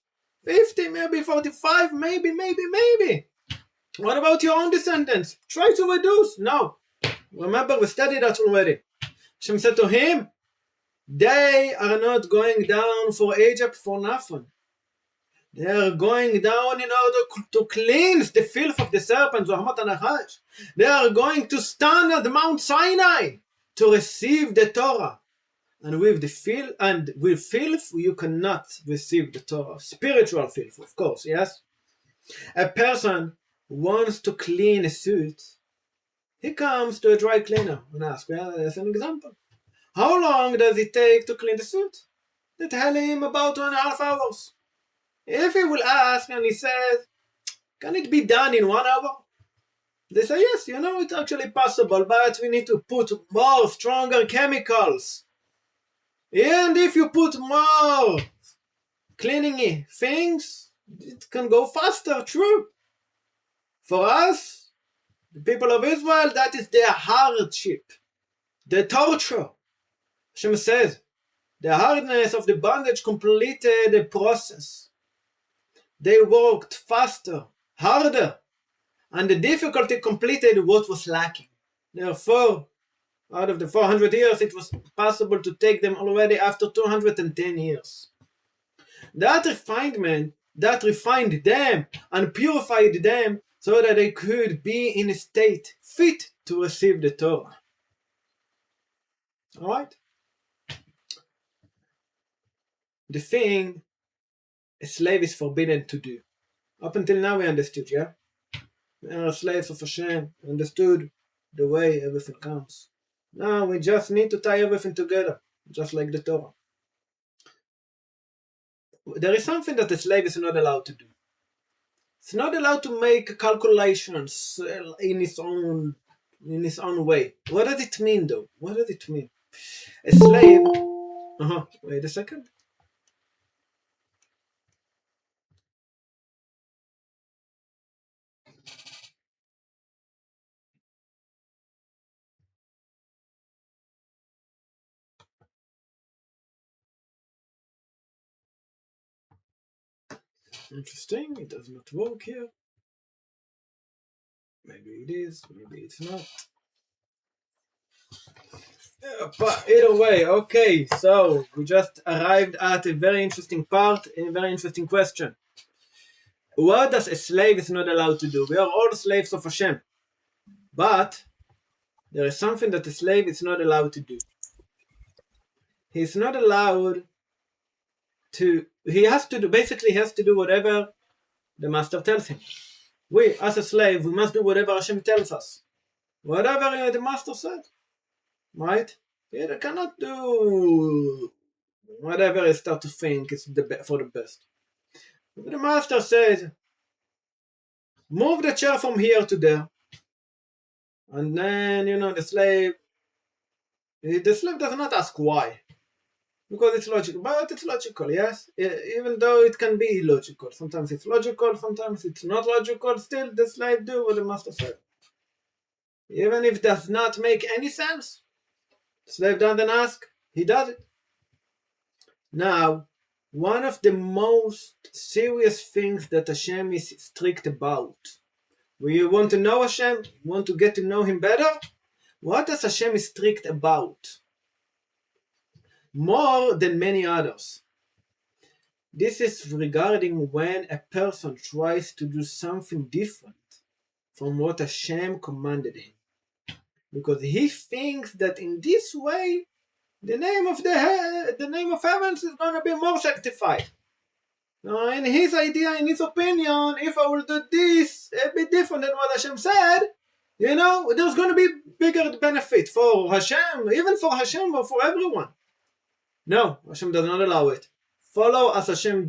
50, maybe 45, maybe. What about your own descendants? Try to reduce. No. Remember, we studied that already. Hashem said to him, they are not going down for Egypt for nothing. They are going down in order to cleanse the filth of the serpent, Zohamat Anachash. They are going to stand at Mount Sinai to receive the Torah. And with filth, you cannot receive the Torah. Spiritual filth, of course, yes? A person wants to clean a suit. He comes to a dry cleaner and asks, as an example, how long does it take to clean the suit? They tell him about 2.5 hours. If he will ask and he says, can it be done in 1 hour? They say, yes, it's actually possible, but we need to put more stronger chemicals. And if you put more cleaning things, it can go faster, true. For us, the people of Israel, that is their hardship, the torture. Hashem says, the hardness of the bondage completed the process. They worked faster, harder, and the difficulty completed what was lacking. Therefore, Out of the 400 years, it was possible to take them already after 210 years. That refinement, that refined them and purified them so that they could be in a state fit to receive the Torah. Alright? The thing a slave is forbidden to do. Up until now we understood, yeah? We are slaves of Hashem, understood the way everything comes. Now we just need to tie everything together, just like the Torah. There is something that a slave is not allowed to do. It's not allowed to make calculations in its own way. What does it mean, though? What does it mean? A slave... Wait a second. Interesting. It does not work here. Maybe it is. Maybe it's not. But either way, okay, so we just arrived at a very interesting part, a very interesting question. What does a slave is not allowed to do? We are all slaves of Hashem. But there is something that a slave is not allowed to do. He is not allowed to, he has to do whatever the master tells him. We, as a slave, we must do whatever Hashem tells us. Whatever the master said. Right? He cannot do whatever I start to think is for the best. If the master says, move the chair from here to there, and then, the slave does not ask why. Because it's logical. But it's logical, yes? Even though it can be illogical. Sometimes it's logical, sometimes it's not logical. Still, the slave do what the master said. Even if it does not make any sense, the slave doesn't ask, he does it. Now, one of the most serious things that Hashem is strict about. We want to know Hashem, want to get to know Him better. What does Hashem is strict about? More than many others. This is regarding when a person tries to do something different from what Hashem commanded him. Because he thinks that in this way, the name of heavens is going to be more sanctified. Now, in his idea, in his opinion, if I will do this a bit different than what Hashem said, there's going to be bigger benefit for Hashem, even for Hashem or for everyone. No, Hashem does not allow it. Follow as Hashem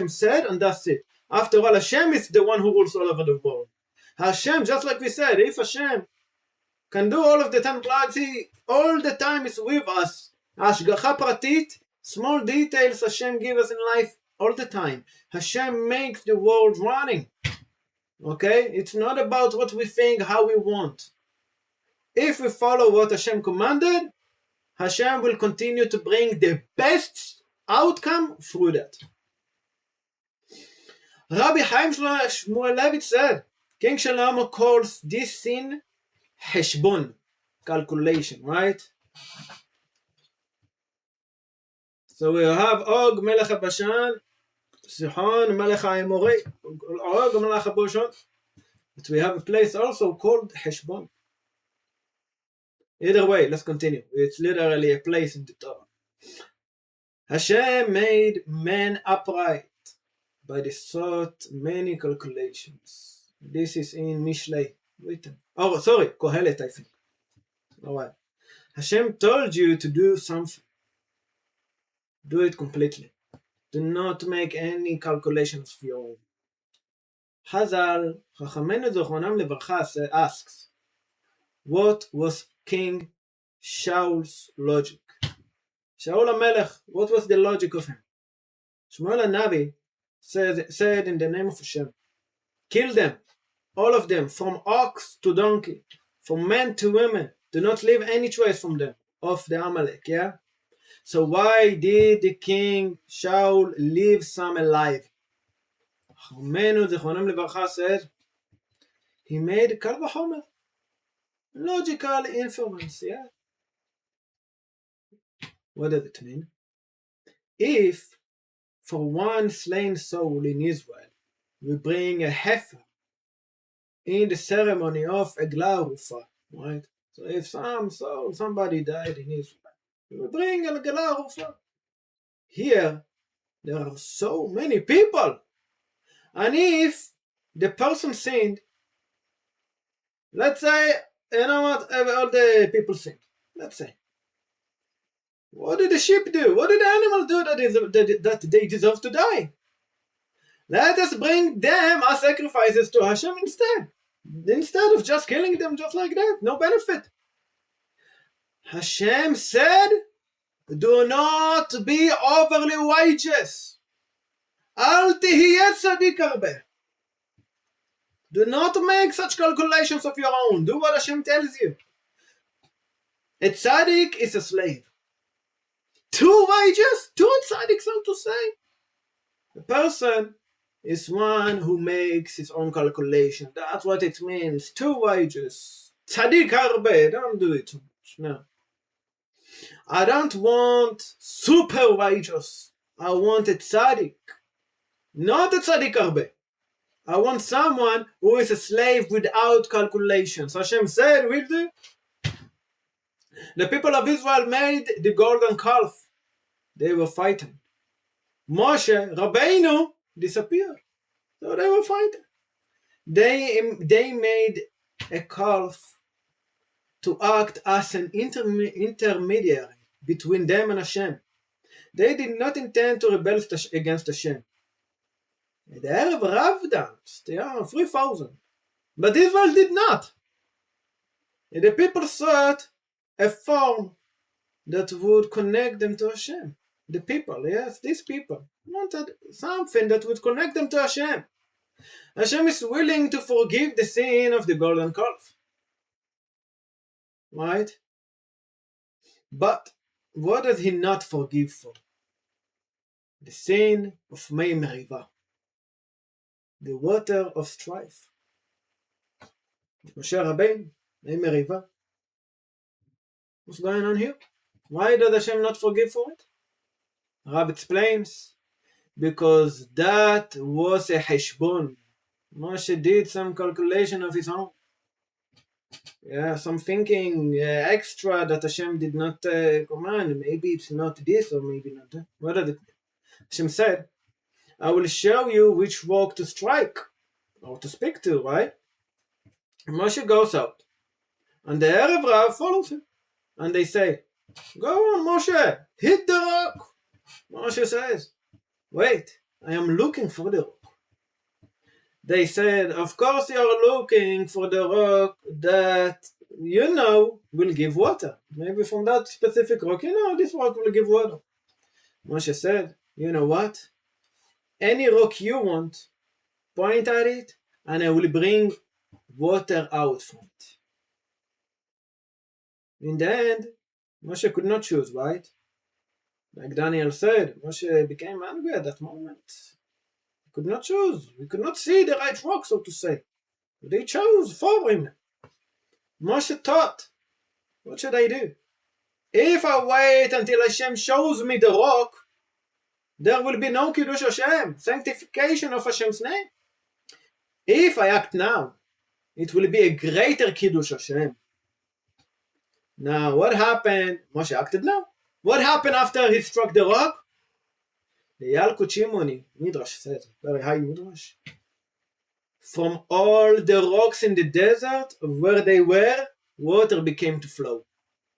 said, and that's it. After all, Hashem is the one who rules all over the world. Hashem, just like we said, if Hashem can do all of the 10 plagues, He all the time is with us. Hashgacha pratit, small details Hashem gives us in life all the time. Hashem makes the world running. Okay? It's not about what we think, how we want. If we follow what Hashem commanded, Hashem will continue to bring the best outcome through that. Rabbi Chaim Shmulevitz said, King Shlomo calls this sin Heshbon, calculation, right? So we have Og Melech Bashan, Sihon Melech Haimori, Og Melech Bashan. But we have a place also called Heshbon. Either way, let's continue. It's literally a place in the Torah. Hashem made man upright by the thought many calculations. This is in Mishlei written. Oh, sorry, Kohelet, I think. Alright. Hashem told you to do something. Do it completely. Do not make any calculations of your own. Chazal, Chachamenu Zochronam Levarcha asks, what was King Shaul's logic? Shaul HaMelech, what was the logic of him? Shmuel HaNavi said in the name of Hashem, kill them, all of them, from ox to donkey, from men to women. Do not leave any trace from them, of the Amalek, yeah? So why did the king Shaul leave some alive? Chachamenu Zichronam Levarcha said, he made Kal V'chomer. Logical inference, yeah? What does it mean? If for one slain soul in Israel, we bring a heifer in the ceremony of Eglah Rufa, right? So if somebody died in Israel, we bring Eglah Rufa. Here, there are so many people. And if the person sinned, let's say, you know what, all the people sinned, let's say. What did the sheep do? What did the animal do that they deserve to die? Let us bring them as sacrifices to Hashem instead of just killing them just like that. No benefit. Hashem said, do not be overly righteous. Al tihiyeh tzadik harbeh. Do not make such calculations of your own. Do what Hashem tells you. A tzaddik is a slave. Too righteous, too tzaddik, so to say. A person is one who makes his own calculation. That's what it means. Too righteous. Tzaddik harbeh. Don't do it too much. No. I don't want super righteous. I want a tzaddik. Not a tzaddik harbeh. I want someone who is a slave without calculations. Hashem said, will do. The people of Israel made the golden calf. They were fighting. Moshe Rabbeinu disappeared. So they were fighting. They made a calf to act as an intermediary between them and Hashem. They did not intend to rebel against Hashem. The Arab Rav danced, 3,000. But Israel did not. The people sought a form that would connect them to Hashem. The people, yes, these people wanted something that would connect them to Hashem. Hashem is willing to forgive the sin of the golden calf. Right? But what does he not forgive for? The sin of Mei Meriva. The water of strife. Moshe Rabbeinu, Mei Meriva. What's going on here? Why does Hashem not forgive for it? Rab explains, because that was a heshbon. Moshe did some calculation of his own. Yeah, some thinking extra that Hashem did not command. Maybe it's not this or maybe not that. What does it mean? Hashem said, I will show you which rock to strike or to speak to, right? Moshe goes out and the Erev Rav follows him. And they say, go on Moshe, hit the rock. Moshe says, wait, I am looking for the rock. They said, of course you are looking for the rock that you know will give water. Maybe from that specific rock, you know this rock will give water. Moshe said, you know what? Any rock you want, point at it, and I will bring water out from it. In the end, Moshe could not choose, right? Like Daniel said, Moshe became angry at that moment. He could not choose. He could not see the right rock, so to say. They chose for him. Moshe thought, what should I do? If I wait until Hashem shows me the rock, there will be no Kiddush Hashem, sanctification of Hashem's name. If I act now, it will be a greater Kiddush Hashem. Now, what happened? Moshe acted now. What happened after he struck the rock? The Yalkut Shimoni, Midrash says, very high Midrash. From all the rocks in the desert where they were, water became to flow.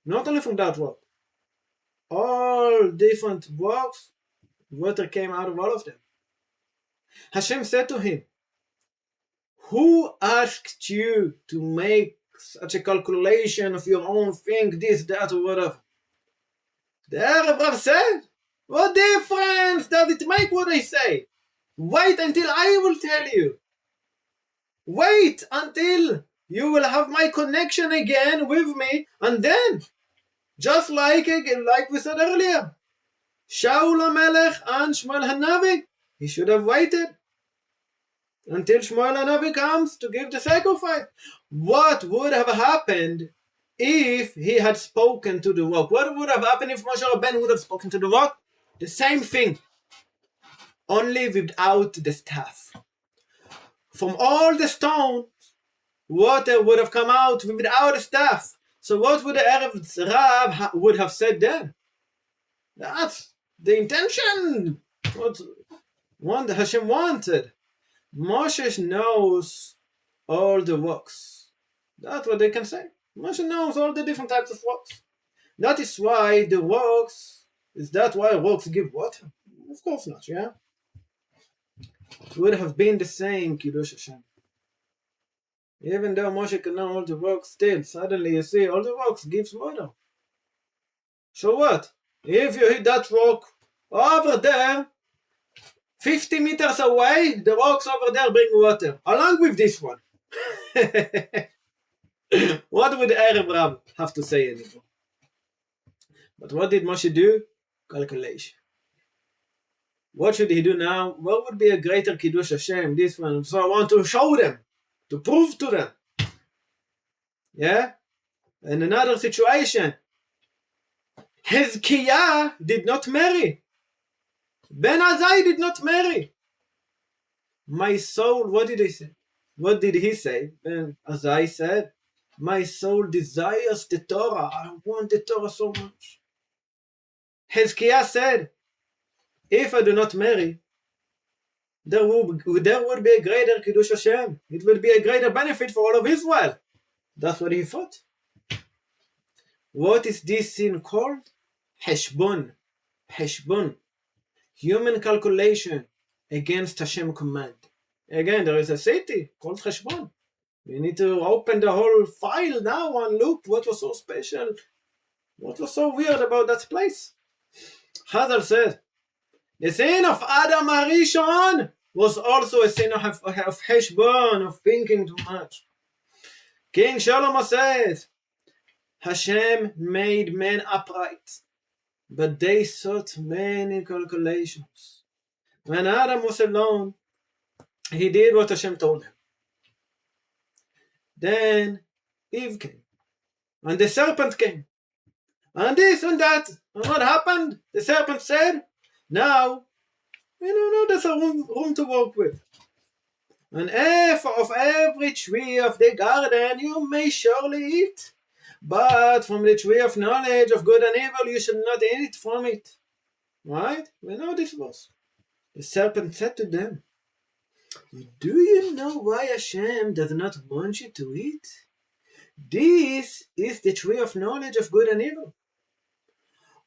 Not only from that rock. All different rocks, water came out of all of them. Hashem said to him, who asked you to make such a calculation of your own thing, this, that, or whatever? The Arab Rav said, what difference does it make what I say? Wait until I will tell you. Wait until you will have my connection again with me, and then, just like we said earlier, Shaul HaMelech and Shmuel HaNavi, he should have waited. until Shmuel Hanavi comes to give the sacrifice. What would have happened if he had spoken to the rock? What would have happened if Moshe Rabbeinu would have spoken to the rock? The same thing, only without the staff. From all the stones, water would have come out without the staff. So what would the Erev Rav would have said then? That's the intention. What Hashem wanted. Moshe knows all the rocks. That's what they can say. Moshe knows all the different types of rocks. That is why the rocks, is that why rocks give water? Of course not, yeah? It would have been the same Kiddush Hashem. Even though Moshe can know all the rocks, still, suddenly you see all the rocks gives water. So what? If you hit that rock over there, 50 meters away, the rocks over there bring water, along with this one. What would Erev Rav have to say anymore? But what did Moshe do? Calculation. What should he do now? What would be a greater Kiddush Hashem? This one. So I want to show them, to prove to them. Yeah? In another situation, Hezekiah did not marry. Ben Azai did not marry. My soul, what did he say? What did he say? Ben Azai said, my soul desires the Torah. I want the Torah so much. Hezekiah said, if I do not marry, there would be a greater Kiddush Hashem. It would be a greater benefit for all of Israel. That's what he thought. What is this sin called? Heshbon. Heshbon. Human calculation against Hashem command. Again, there is a city called Heshbon. We need to open the whole file now and look what was so special, what was so weird about that place. Chazal said, the sin of Adam HaRishon was also a sin of Heshbon, of thinking too much. King Shlomo says, Hashem made men upright, but they sought many calculations. When Adam was alone, he did what Hashem told him. Then Eve came, and the serpent came, and this and that. And what happened? The serpent said, now, there's a room to work with. And if of every tree of the garden you may surely eat, but from the tree of knowledge of good and evil you shall not eat from it. Right? We know this was. The serpent said to them, do you know why Hashem does not want you to eat? This is the tree of knowledge of good and evil.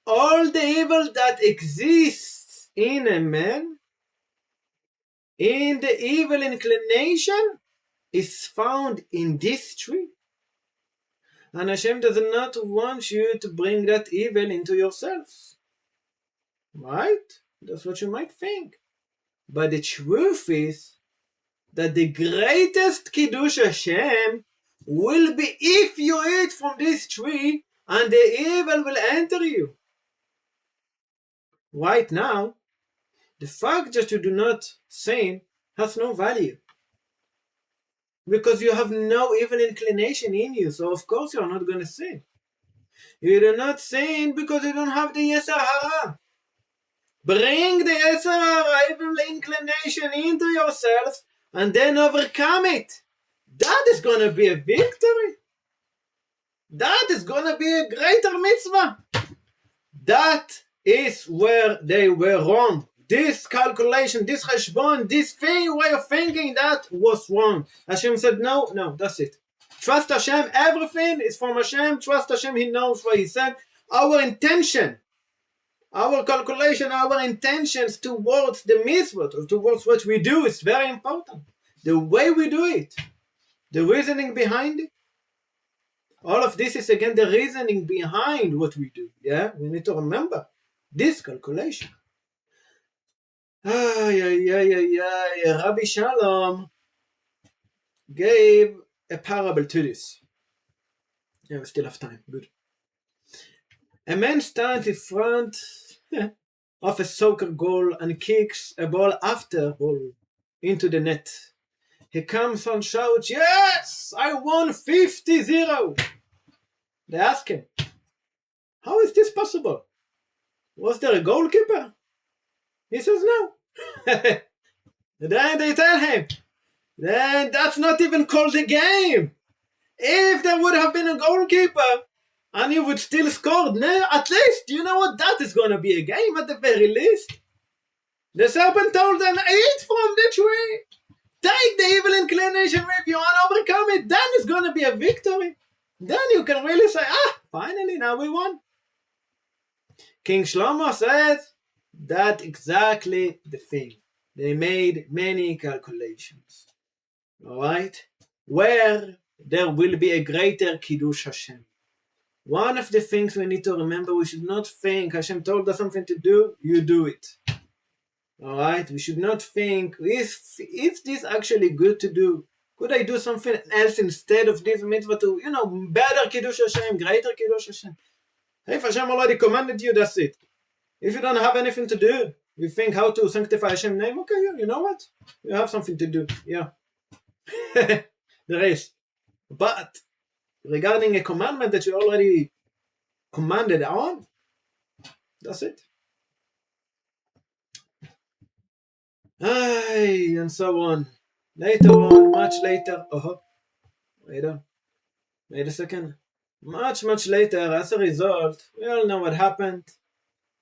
All the evil that exists in a man, in the evil inclination, is found in this tree. And Hashem does not want you to bring that evil into yourselves. Right? That's what you might think. But the truth is that the greatest Kiddush Hashem will be if you eat from this tree and the evil will enter you. Right now, the fact that you do not sin has no value. Because you have no evil inclination in you, so of course you are not going to sin. You do not sin because you don't have the Yetzer Hara. Bring the Yetzer Hara, evil inclination into yourself, and then overcome it. That is going to be a victory. That is going to be a greater mitzvah. That is where they were wrong. This calculation, this cheshbon, this way of thinking, that was wrong. Hashem said, no, that's it. Trust Hashem, everything is from Hashem. Trust Hashem, He knows what He said. Our intention, our calculation, our intentions towards the mitzvah, towards what we do is very important. The way we do it, the reasoning behind it. All of this is again the reasoning behind what we do. Yeah, we need to remember this calculation. Rabbi Shalom gave a parable to this. Yeah, we still have time. Good. A man stands in front of a soccer goal and kicks a ball after ball into the net. he comes and shouts, yes, I won 50-0. They ask him, how is this possible? Was there a goalkeeper? He says no. Then they tell him, then that's not even called a game. If there would have been a goalkeeper and you would still score, at least, you know what, that is going to be a game at the very least. The serpent told them, eat from the tree. Take the evil inclination with you and overcome it. Then it's going to be a victory. Then you can really say, finally, now we won. King Shlomo says, that's exactly the thing. They made many calculations. All right? Where there will be a greater Kiddush Hashem. One of the things we need to remember, we should not think Hashem told us something to do, you do it. All right? We should not think, is this actually good to do? Could I do something else instead of this mitzvah to, better Kiddush Hashem, greater Kiddush Hashem? If Hashem already commanded you, that's it. If you don't have anything to do, you think how to sanctify Hashem's name, okay, you know what? You have something to do, yeah. There is. But regarding a commandment that you already commanded on, that's it. And so on. Later on, much later, wait a second. Much later, as a result, we all know what happened.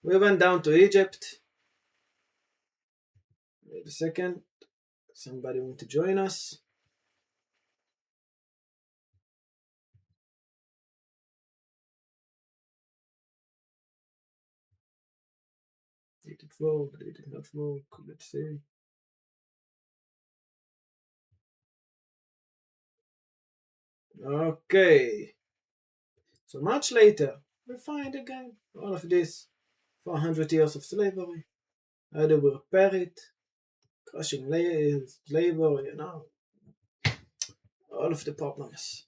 We went down to Egypt. Wait a second. Somebody want to join us? Did it work? Did it not work? Let's see. Okay. So much later, we find again all of this 400 years of slavery. How do we repair it? Crushing labor, all of the problems.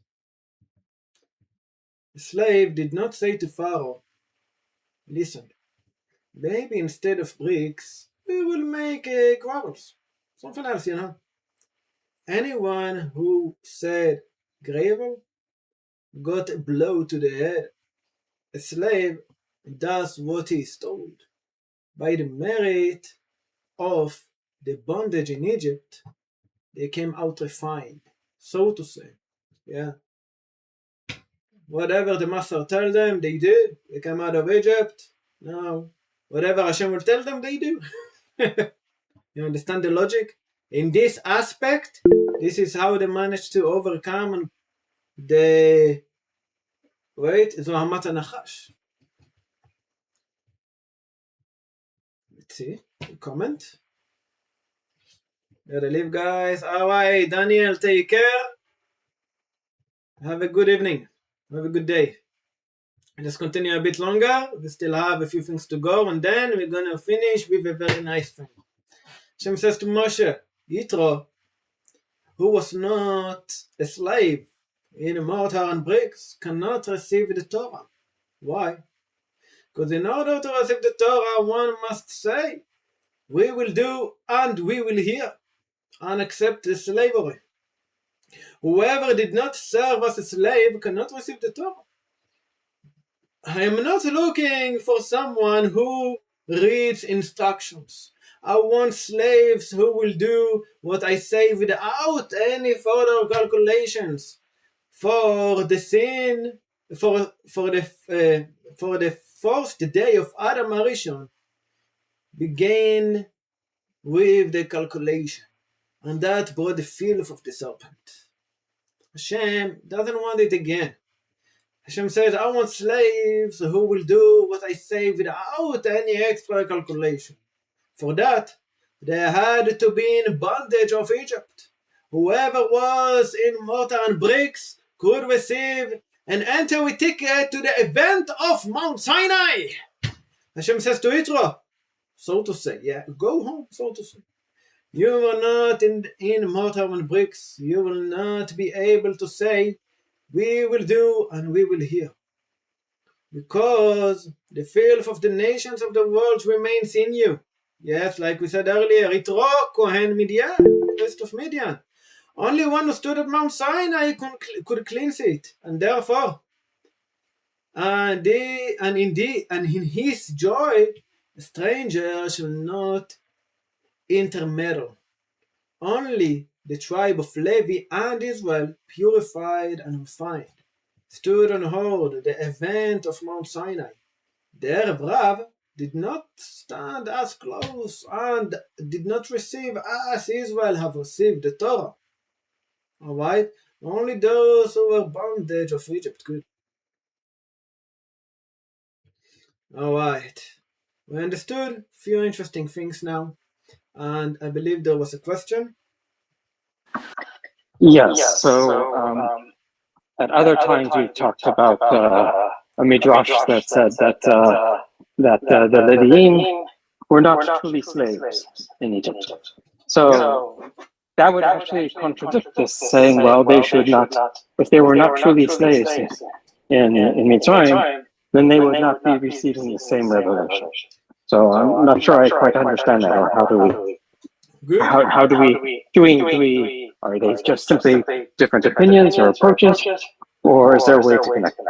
The slave did not say to Pharaoh, listen, maybe instead of bricks, we will make gravels. Something else, Anyone who said gravel got a blow to the head. A slave does what he is told. By the merit of the bondage in Egypt, they came out refined, so to say. Yeah. Whatever the master told them, they did. They came out of Egypt. Now, whatever Hashem will tell them, they do. You understand the logic? In this aspect, this is how they managed to overcome the Zohamat Nachash. Let's see. Comment. Gotta leave, guys. Alright, Daniel, take care. Have a good evening. Have a good day. Let's continue a bit longer. We still have a few things to go, and then we're gonna finish with a very nice thing. Hashem says to Moshe, Yitro, who was not a slave in mortar and bricks, cannot receive the Torah. Why? Because in order to receive the Torah, one must say, we will do and we will hear, and accept the slavery. Whoever did not serve as a slave cannot receive the Torah. I am not looking for someone who reads instructions. I want slaves who will do what I say without any further calculations. For the sin, for the first day of Adam Arishon began with the calculation, and that brought the filth of the serpent. Hashem doesn't want it again. Hashem says, I want slaves who will do what I say without any extra calculation. For that, they had to be in bondage of Egypt. Whoever was in mortar and bricks could receive an entry ticket to the event of Mount Sinai. Hashem says to Yitro, so to say, go home, so to say. You are not in mortar and bricks. You will not be able to say, we will do and we will hear. Because the filth of the nations of the world remains in you. Yes, like we said earlier, Yitro, Kohen Midian, rest of Midian. Only one who stood at Mount Sinai could cleanse it, and therefore, and in his joy, a stranger shall not intermeddle. Only the tribe of Levi and Israel, purified and refined, stood on hold the event of Mount Sinai. The Erev Rav did not stand as close and did not receive as Israel have received the Torah. Alright? Only those who were bondage of Egypt could. Alright. We understood a few interesting things now. And I believe there was a question. Yes. So at other times we talked about a midrash that said that the Leviim were not truly slaves in Egypt. So that would actually contradict this, saying, well, they should not, if they were not truly slaves in Mitzrayim, then they would not be receiving the same revelation. So I'm not sure I quite understand that, or how do we? Good. How do we? Are they just simply different opinions or approaches, or is there a way to connect?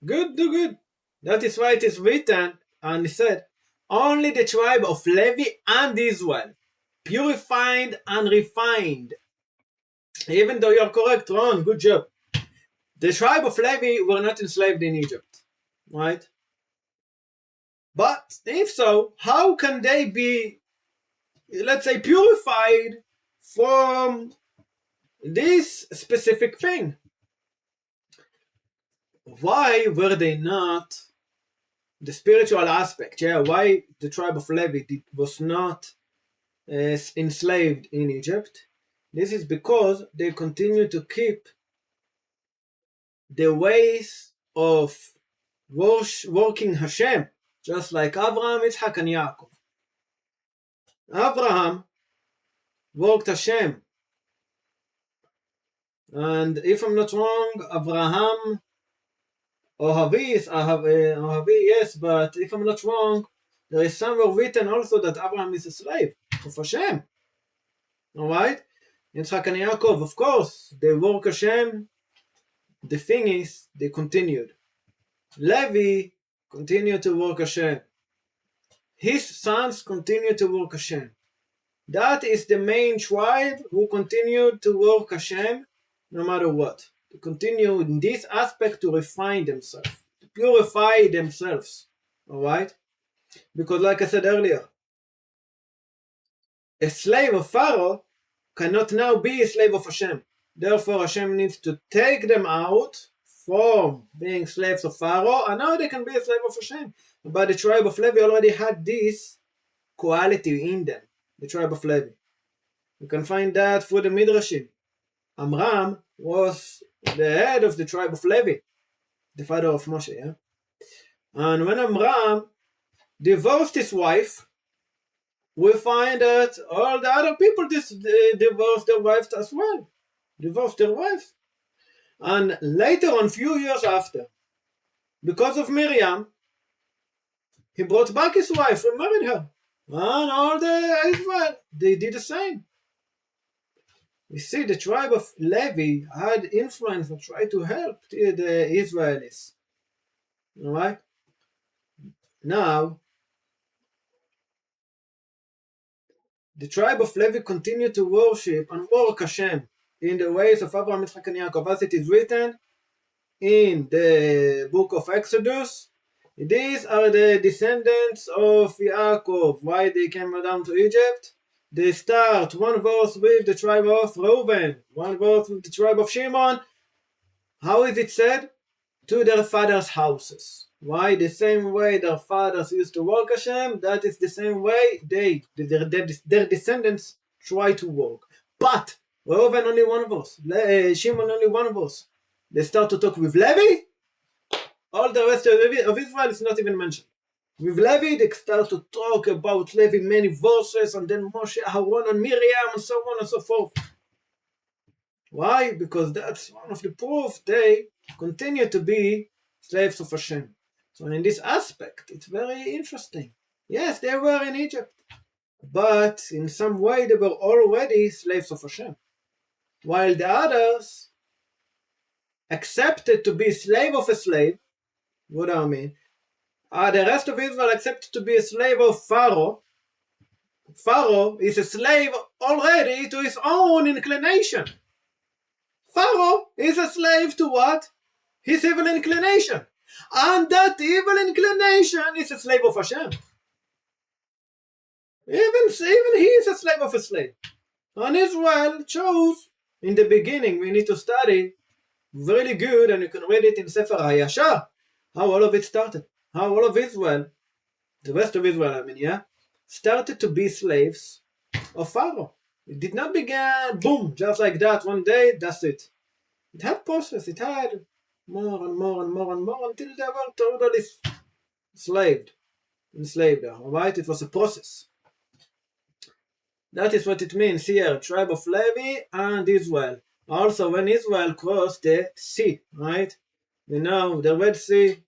Good. That is why it is written, and it said, only the tribe of Levi and Israel, purified and refined. Even though you are correct, Ron, good job. The tribe of Levi were not enslaved in Egypt, right? But if so, how can they be, let's say, purified from this specific thing? Why were they not the spiritual aspect? Yeah, why the tribe of Levi was not enslaved in Egypt? This is because they continue to keep the ways of working Hashem, just like Abraham, Yitzhak, and Yaakov. Abraham worked Hashem, and if I'm not wrong, Abraham Ohavi, yes, but if I'm not wrong, there is somewhere written also that Abraham is a slave of Hashem. Alright? Yitzhak and Yaakov, of course, they work Hashem. The thing is, they continued. Levi continued to work Hashem. His sons continued to work Hashem. That is the main tribe who continued to work Hashem no matter what. To continue in this aspect to refine themselves, to purify themselves. Alright? Because like I said earlier, a slave of Pharaoh cannot now be a slave of Hashem. Therefore Hashem needs to take them out from being slaves of Pharaoh, and now they can be a slave of Hashem. But the tribe of Levi already had this quality in them. The tribe of Levi. You can find that through the Midrashim. Amram was the head of the tribe of Levi, the father of Moshe, yeah? And when Amram divorced his wife, we find that all the other people divorced their wives as well. Divorced their wives. And later on, few years after, because of Miriam, he brought back his wife and married her. And all the Israel, they did the same. We see the tribe of Levi had influence and tried to help the Israelis. Alright? Now, the tribe of Levi continued to worship and work Hashem in the ways of Abraham, Yitzchak, and Yaakov, as it is written in the book of Exodus. These are the descendants of Yaakov. Why they came down to Egypt? They start one verse with the tribe of Reuben, one verse with the tribe of Shimon. How is it said? To their fathers' houses. Why? The same way their fathers used to work Hashem, that is the same way their descendants try to work. But Reuben only one verse, Shimon only one verse. They start to talk with Levi. All the rest of Israel is not even mentioned. With Levi, they start to talk about Levi many verses, and then Moshe, Aaron, and Miriam, and so on and so forth. Why? Because that's one of the proof they continue to be slaves of Hashem. So in this aspect, it's very interesting. Yes, they were in Egypt, but in some way they were already slaves of Hashem. while the others accepted to be slave of a slave. What do I mean? The rest of Israel accepted to be a slave of Pharaoh. Pharaoh is a slave already to his own inclination. Pharaoh is a slave to what? His evil inclination. And that evil inclination is a slave of Hashem. Even he is a slave of a slave. And Israel chose, in the beginning, we need to study really good, and you can read it in Sefer HaYashar, how all of it started. How all of Israel, the rest of Israel, started to be slaves of Pharaoh. It did not begin, boom, just like that, one day, that's it. It had process, it had more and more and more and more until they were totally enslaved. Alright, it was a process. That is what it means here, tribe of Levi and Israel. Also, when Israel crossed the sea, right? The Red Sea,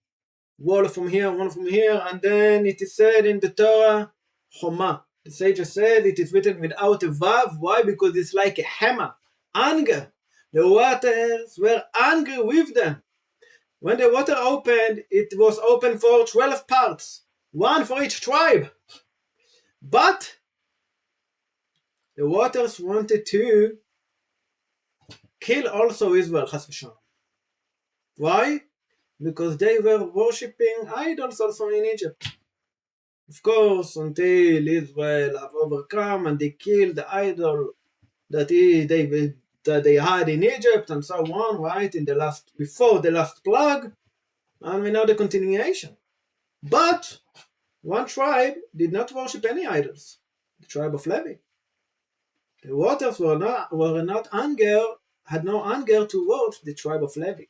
wall from here, and then it is said in the Torah, Choma. The sages said it is written without a vav. Why? Because it's like a hammer, anger. The waters were angry with them. When the water opened, it was open for 12 parts, one for each tribe. But the waters wanted to kill also Israel, Chas v'shalom. Why? Because they were worshipping idols also in Egypt. Of course, until Israel have overcome and they killed the idol that they had in Egypt and so on, right? Before the last plague, and we know the continuation. But one tribe did not worship any idols, the tribe of Levi. The waters had no anger towards the tribe of Levi.